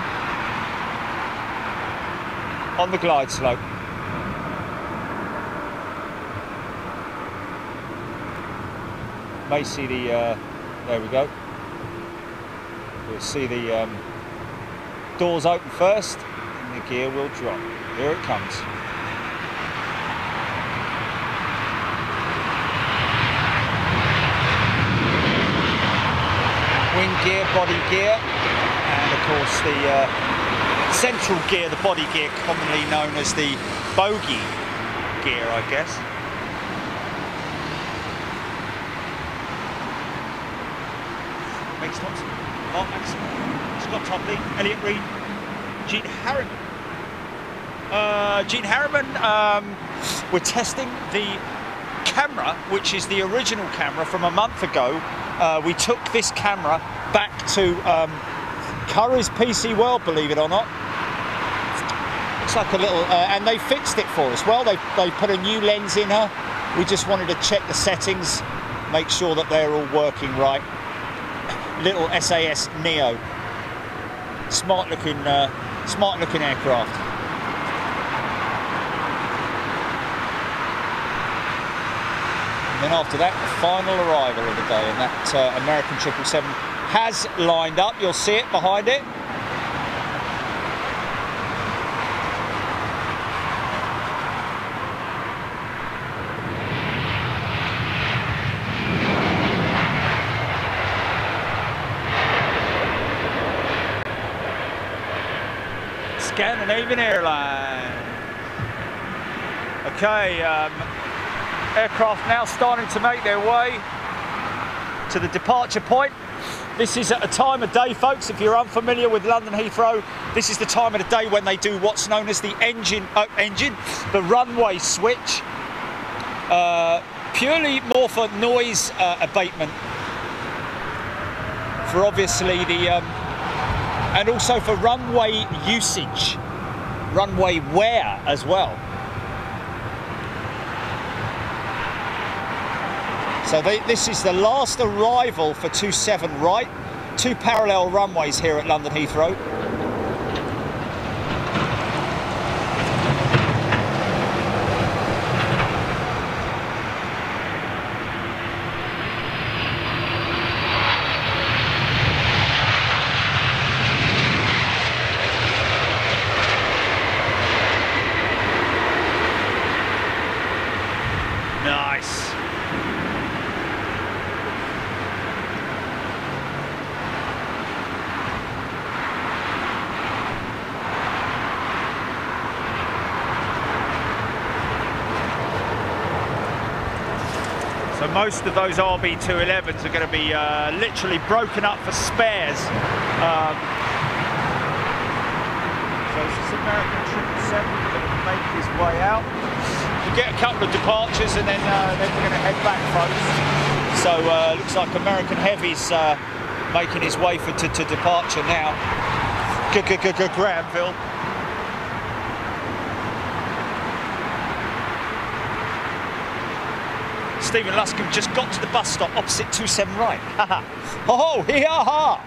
On the glide slope. May see the, there we go. We'll see the doors open first and the gear will drop. Here it comes. Wing gear, body gear, and of course the central gear, the body gear, commonly known as the bogey gear, I guess. Max Thompson, Mark Maxson, Scott Topley, Elliot Reed, Gene Harriman. Gene Harriman, we're testing the camera, which is the original camera from a month ago. We took this camera back to Curry's PC World, believe it or not. looks like a little, and they fixed it for us. Well, they put a new lens in her. We just wanted to check the settings, make sure that they're all working right. Little SAS Neo, smart looking aircraft. And then after that, the final arrival of the day, and that American 777 has lined up. You'll see it behind it. Scandinavian Airlines. Okay, aircraft now starting to make their way to the departure point. This is at a time of day, folks, if you're unfamiliar with London Heathrow, this is the time of the day when they do what's known as the the runway switch. Purely more for noise abatement, for obviously the and also for runway usage, runway wear as well. So this is the last arrival for 27 right, 2 parallel runways here at London Heathrow. Nice. So most of those RB211s are going to be literally broken up for spares. So this is American 777 going to make his way out. We get a couple of departures and then we're going to head back, folks. So looks like American Heavy's making his way to departure now. Granville. Stephen Luscombe just got to the bus stop opposite 27 right. Oh, hee-ha-ha!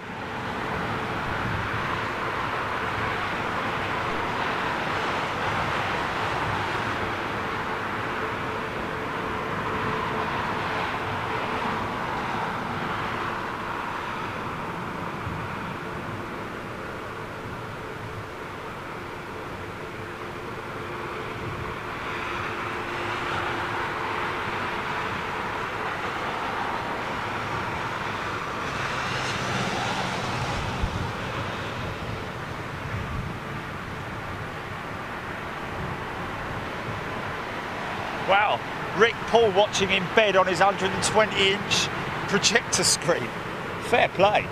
Wow, Rick Paul watching in bed on his 120-inch projector screen. Fair play.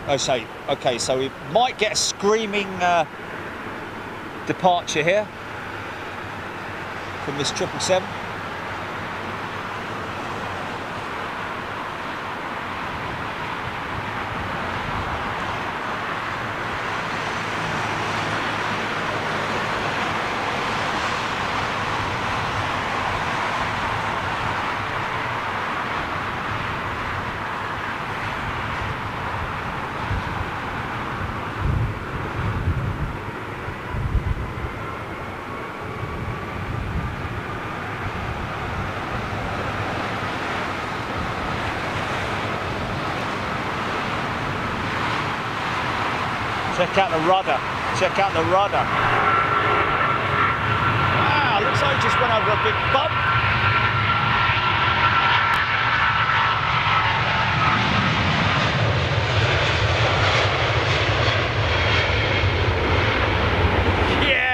Okay, so we might get a screaming departure here from this 777. Check out the rudder. Check out the rudder. Wow, looks like it just went over a big bump. Yeah!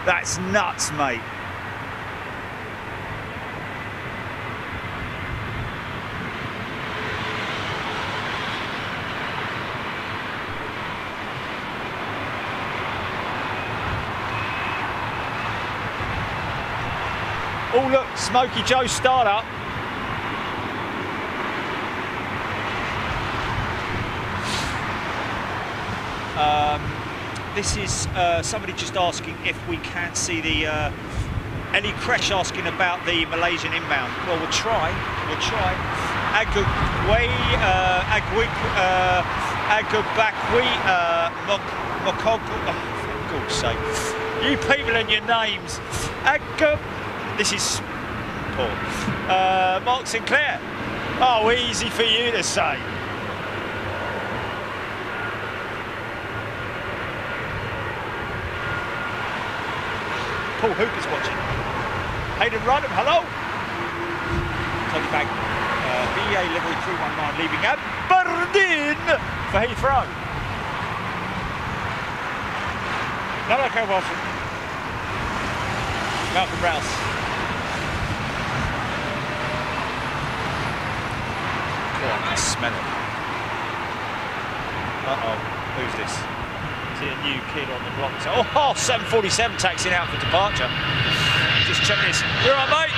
That's nuts, mate. Oh look, Smokey Joe startup. This is somebody just asking if we can see the Ellie Kresh asking about the Malaysian inbound. Well, we'll try. We'll try. Agubakwi, Mokogu. Oh, for God's sake! You people and your names. This is Paul. Mark Sinclair. Oh, easy for you to say. Paul Hooper's watching. Hayden Rodham, hello. Tony Bag. BA livery 319 leaving Aberdeen for Heathrow. No, Wilson. Malcolm Rouse. Oh, I can smell it. Uh-oh, who's this? Is he a new kid on the block? Oh, 747 taxiing out for departure. Just check this. You're right, mate.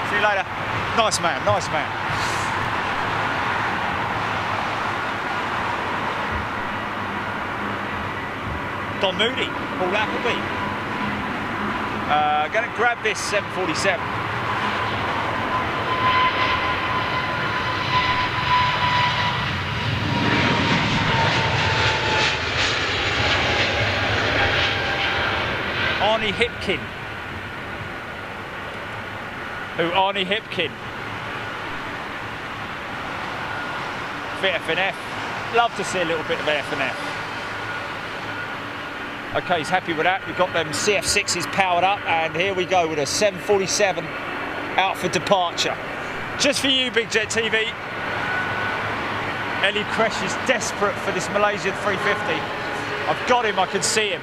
See you later. Nice man, nice man. Don Moody, Paul Appleby. Going to grab this 747. Arnie Hipkin. Who? Arnie Hipkin. For F&F. Love to see a little bit of F&F. Okay, he's happy with that. We've got them CF6s powered up, and here we go with a 747 out for departure. Just for you, Big Jet TV. Ellie Kresh is desperate for this Malaysian 350. I've got him, I can see him.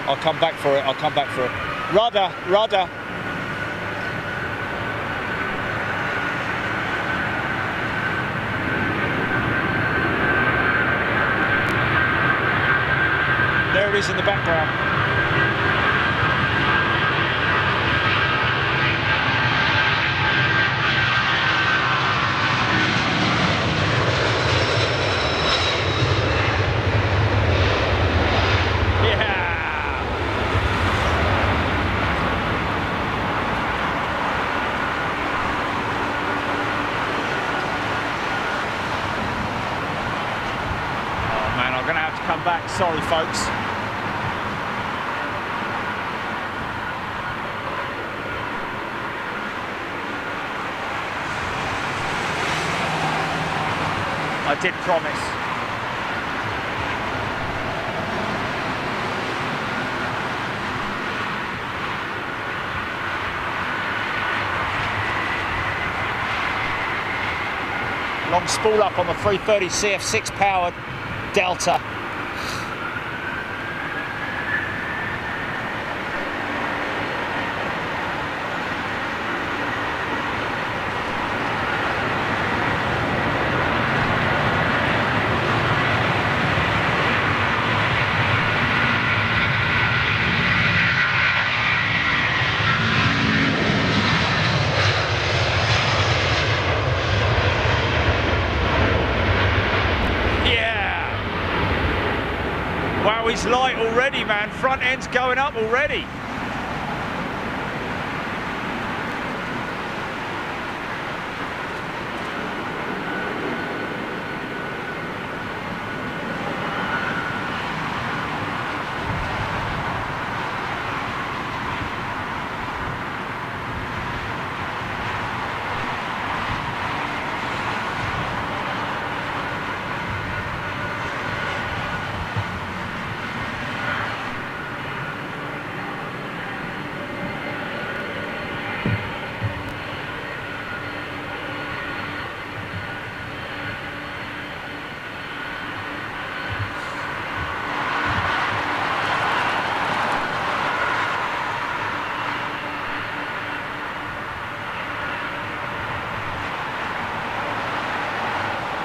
I'll come back for it, I'll come back for it. Rudder, rudder. There it is in the background. Come back, sorry folks. I did promise. Long spool up on the 330 CF6 powered Delta. Wow, he's light already, man. Front end's going up already.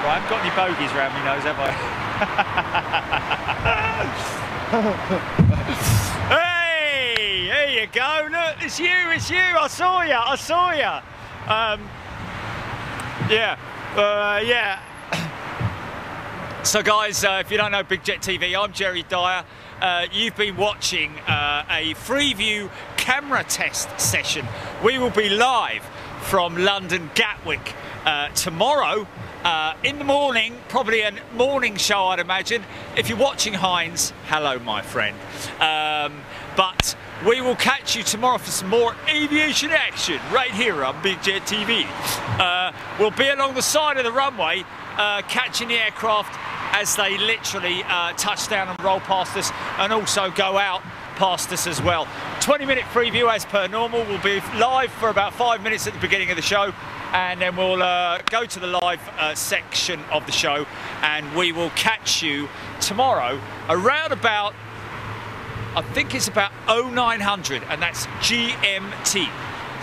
Well, I haven't got any bogies around my nose, have I? Hey, there you go. Look, it's you. I saw you. Yeah. So guys, if you don't know Big Jet TV, I'm Jerry Dyer. You've been watching a Freeview camera test session. We will be live from London Gatwick tomorrow in the morning, probably a morning show I'd imagine. If you're watching Heinz, hello my friend. But we will catch you tomorrow for some more aviation action right here on Big Jet TV. We'll be along the side of the runway catching the aircraft as they literally touch down and roll past us, and also go out past us as well. 20-minute preview as per normal. We'll be live for about 5 minutes at the beginning of the show, and then we'll go to the live section of the show, and we will catch you tomorrow around about, I think it's about 0900, and that's GMT.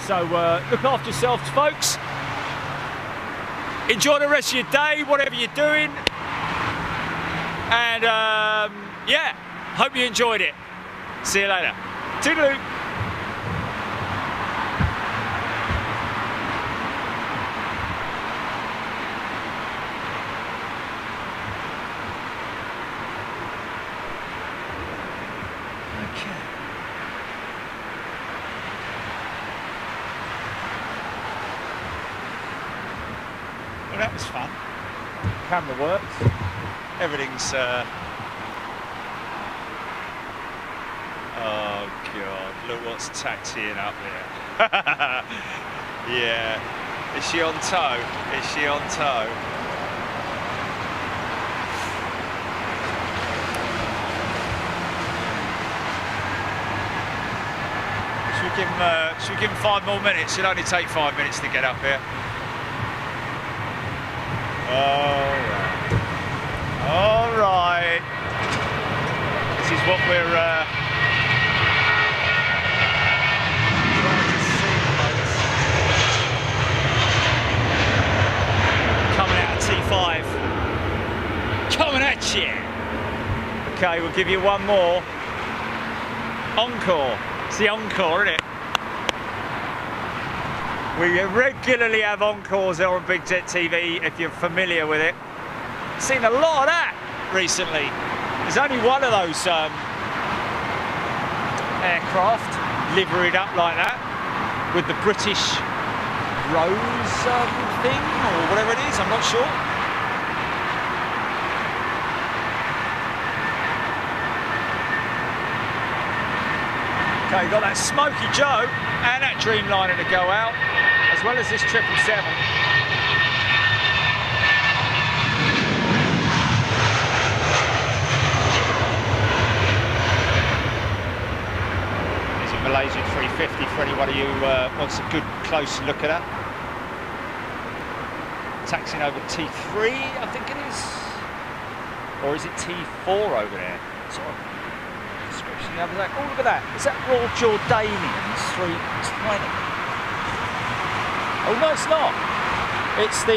So look after yourselves, folks. Enjoy the rest of your day, whatever you're doing. And yeah, hope you enjoyed it. See you later. Toodaloo. Okay. Well, that was fun. Camera works. Everything's oh god, look what's taxiing up there. Yeah. Is she on tow? Is she on tow? Should we give him 5 more minutes? It'll only take 5 minutes to get up here. All right. This is what we're trying to see, folks. Coming out of T5. Coming at you. Okay, we'll give you one more. Encore. It's the encore, isn't it? We regularly have encores there on Big Jet TV, if you're familiar with it. Seen a lot of that recently. There's only one of those aircraft liveried up like that with the British Rose thing, or whatever it is, I'm not sure. Okay, got that Smoky Joe and that Dreamliner to go out, as well as this 777. Malaysian 350 for anyone of you wants a good close look at that. Taxiing over T3, I think it is, or is it T4 over there? Sorry, description of that. Oh, look at that! Is that Royal Jordanians 320? Oh no, it's not. It's the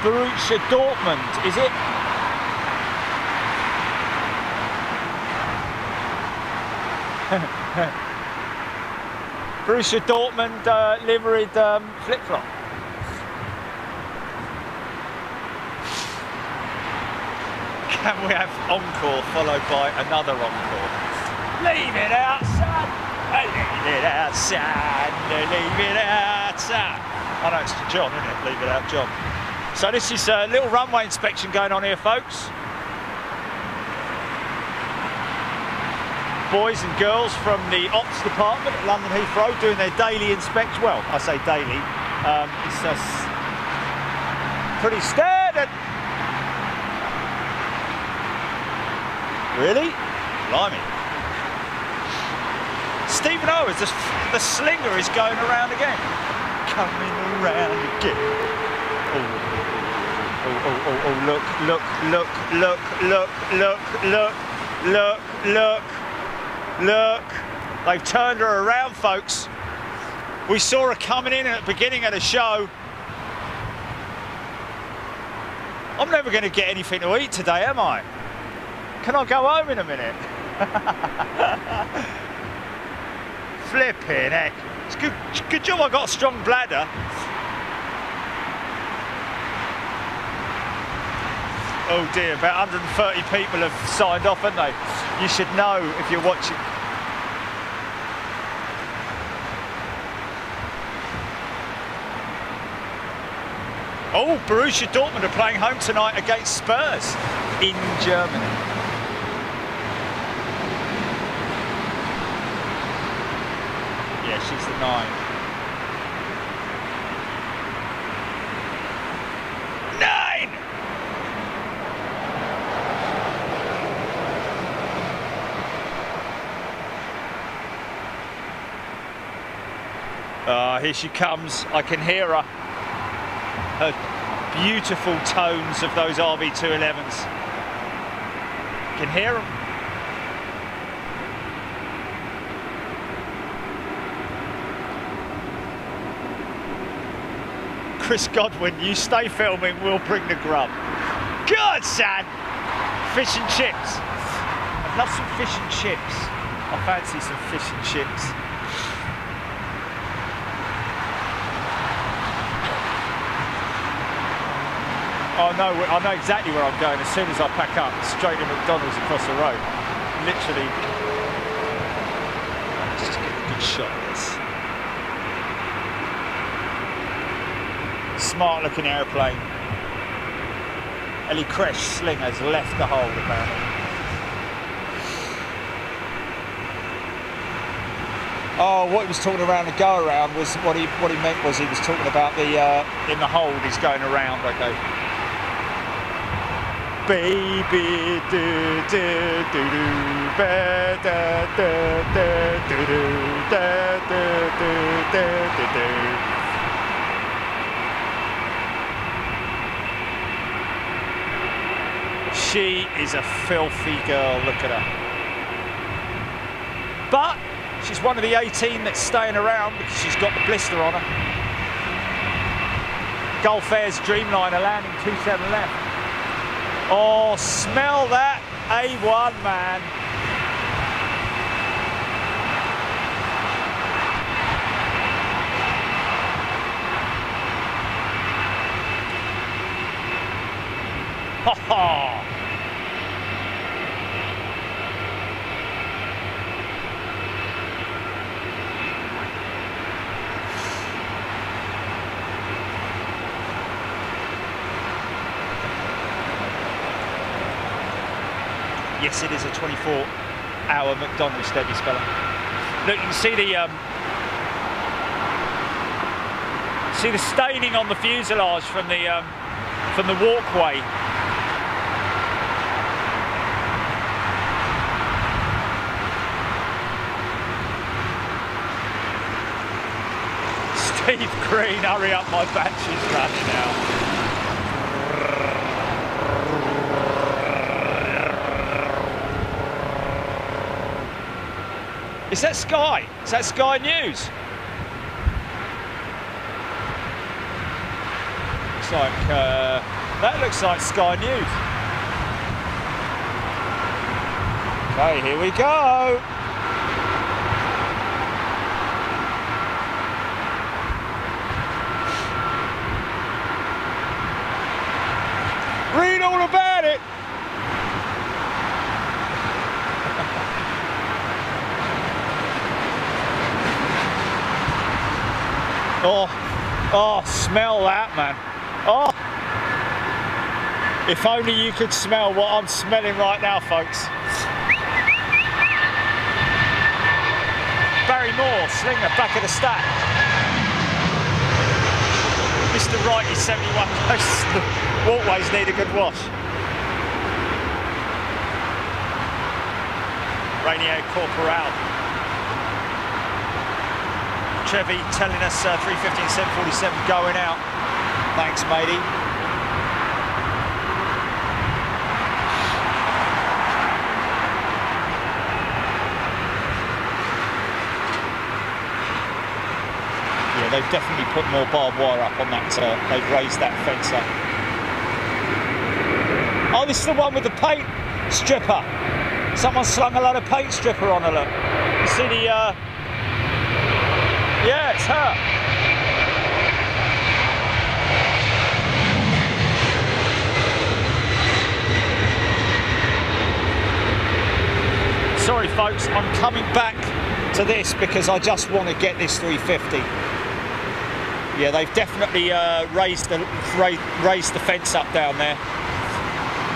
Borussia Dortmund, is it? Borussia Dortmund liveried flip-flop. Can we have encore followed by another encore? Leave it out, son! Leave it out, son! Leave it out, son! I know it's John, isn't it? Leave it out, John. So this is a little runway inspection going on here, folks. Boys and girls from the ops department at London Heathrow doing their daily inspection. Well, I say daily. It's pretty standard. Really? Blimey. Stephen O, the slinger is going around again. Coming around again. Oh, look. Look, they've turned her around, folks. We saw her coming in at the beginning of the show. I'm never going to get anything to eat today, am I? Can I go home in a minute? Flipping heck. It's good job I got a strong bladder. Oh dear, about 130 people have signed off, haven't they? You should know if you're watching. Oh, Borussia Dortmund are playing home tonight against Spurs in Germany. Yeah, she's the 9. 9! Here she comes. I can hear her. Her beautiful tones of those RB211s. Can hear them. Chris Godwin, you stay filming, we'll bring the grub. Good, son! Fish and chips. I'd love some fish and chips. I fancy some fish and chips. Oh no, I know exactly where I'm going as soon as I pack up, straight to McDonald's across the road. Literally. Just to get a good shot of this. Smart looking airplane. Ellie Kresh sling has left the hold apparently. Oh, what he was talking around the go around was what he meant was he was talking about the in the hold he's going around, okay. Baby do do do do ba da da da do do da da do da da do. She is a filthy girl, look at her. But she's one of the 18 that's staying around because she's got the blister on her. Gulf Air's Dreamliner landing 27 left. Oh, smell that A1, man. Ha ha. Yes, it is a 24-hour McDonald's, Debbie Speller. Look, you can see the staining on the fuselage from the walkway. Steve Green, hurry up, my battery's running out. Is that Sky? Is that Sky News? Looks like that looks like Sky News. Okay, here we go. Read all about it. Oh, smell that, man. Oh, if only you could smell what I'm smelling right now, folks. Barry Moore, slinger, back of the stack. Mr. Wrighty, 71, the walkways need a good wash. Rainier Corporal. Trevi telling us 3:15, 7:47 going out. Thanks, matey. Yeah, they've definitely put more barbed wire up on that. They've raised that fence up. Oh, this is the one with the paint stripper. Someone slung a lot of paint stripper on her, look. You see the, yeah, it's her. Sorry folks, I'm coming back to this because I just want to get this 350. Yeah, they've definitely raised the fence up down there.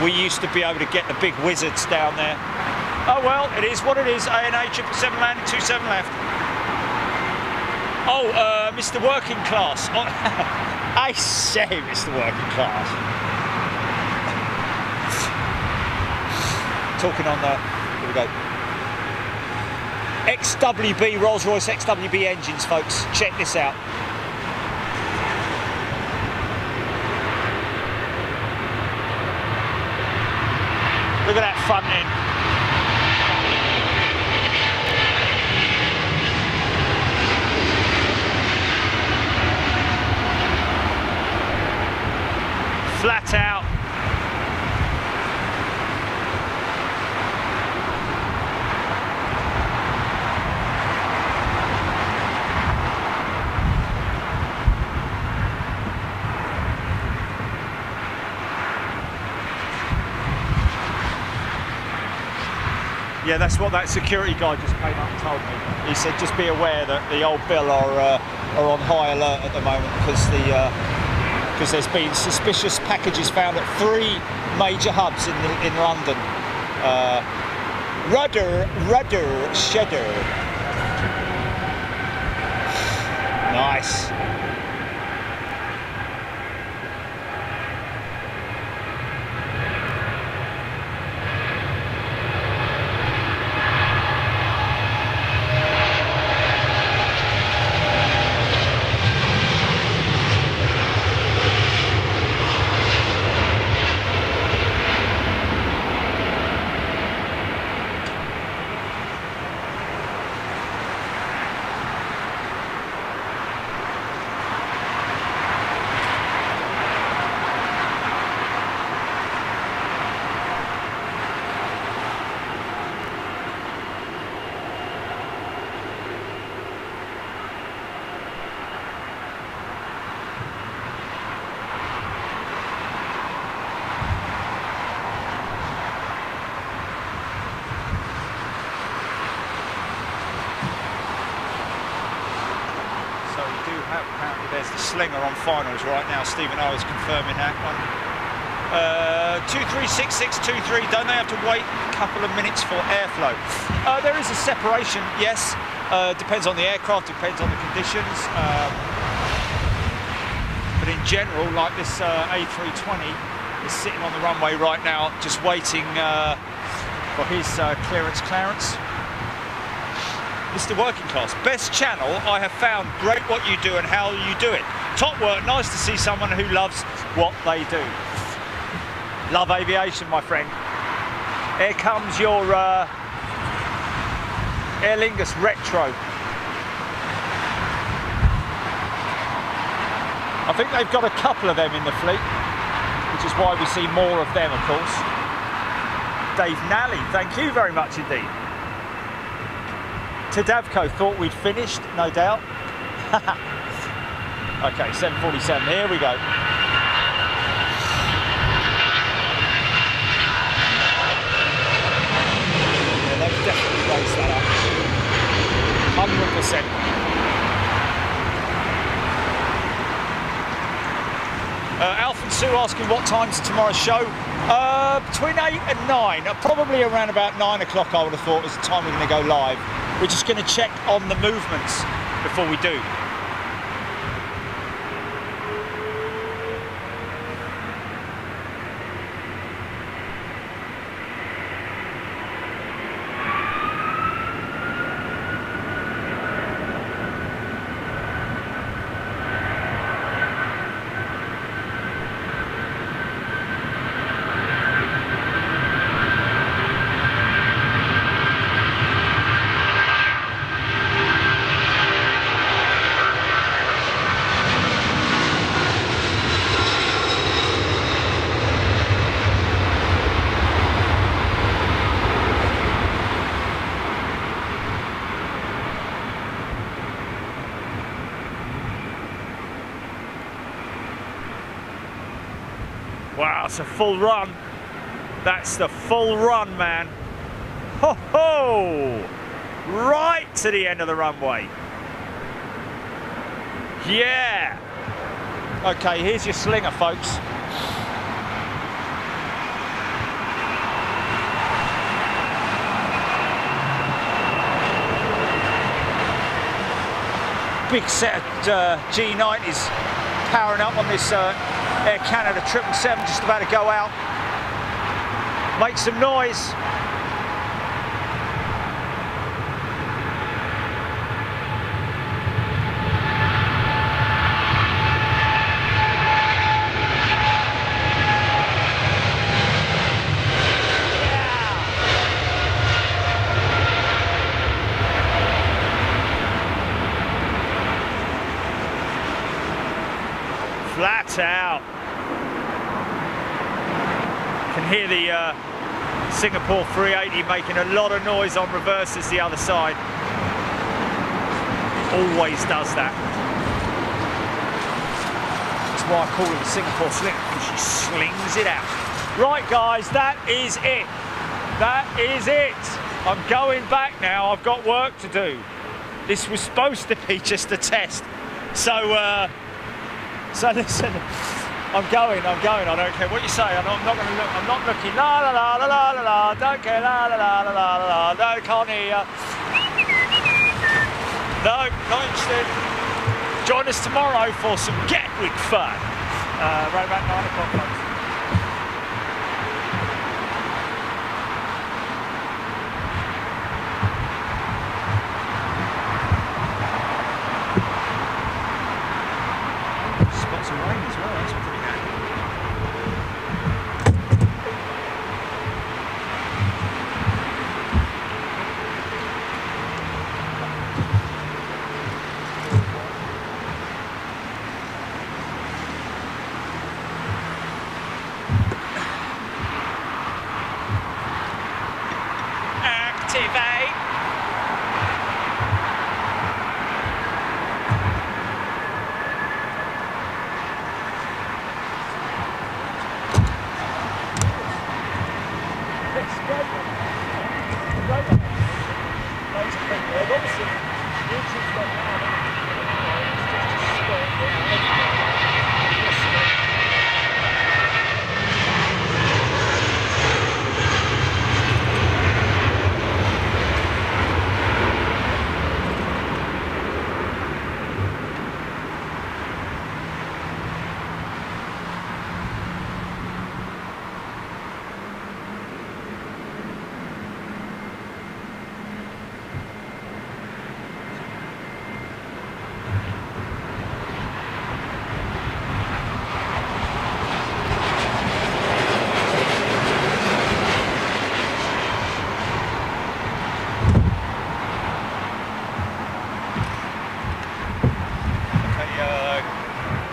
We used to be able to get the big wizards down there. Oh well, it is what it is. ANA 777 landing, 27 left. Oh, Mr. Working Class. Oh, I say Mr. Working Class. Talking on the, here we go. XWB, Rolls-Royce XWB engines, folks. Check this out. Look at that front end. Flat out. Yeah, that's what that security guy just came up and told me. He said, just be aware that the old Bill are on high alert at the moment because there's been suspicious packages found at 3 major hubs in London. Rudder, Shedder. Nice. There's the slinger on finals right now. Stephen O is confirming that one. 236623. Don't they have to wait a couple of minutes for airflow? There is a separation, yes. Depends on the aircraft, depends on the conditions. But in general, like this A320 is sitting on the runway right now, just waiting for his clearance. Mr. Working Class, best channel I have found. Great what you do and how you do it. Top work, nice to see someone who loves what they do. Love aviation, my friend. Here comes your Aer Lingus Retro. I think they've got a couple of them in the fleet, which is why we see more of them, of course. Dave Nally, thank you very much indeed. Tadavko thought we'd finished, no doubt. Okay, 747, here we go. Yeah, they've definitely raised that up. 100%. Alf and Sue asking what time's tomorrow's show? Between 8 and 9, probably around about 9 o'clock I would have thought is the time we're going to go live. We're just going to check on the movements before we do. Wow, it's a full run. That's the full run, man. Ho ho! Right to the end of the runway. Yeah! Okay, here's your slinger, folks. Big set of G90s powering up on this Air Canada 777, just about to go out. Make some noise. Flat out. Can hear the Singapore 380 making a lot of noise on reverses the other side. Always does that. That's why I call her the Singapore Slinger, because she slings it out. Right guys, that is it. That is it. I'm going back now. I've got work to do. This was supposed to be just a test. So listen, I'm going, I don't care what you say, I'm not going to look, I'm not looking, la la la la la la la, don't care, la la la la la la, no, can't hear you. No, not interested. Join us tomorrow for some Gatwick fun. Right about 9 o'clock, folks.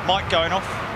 Mic going off.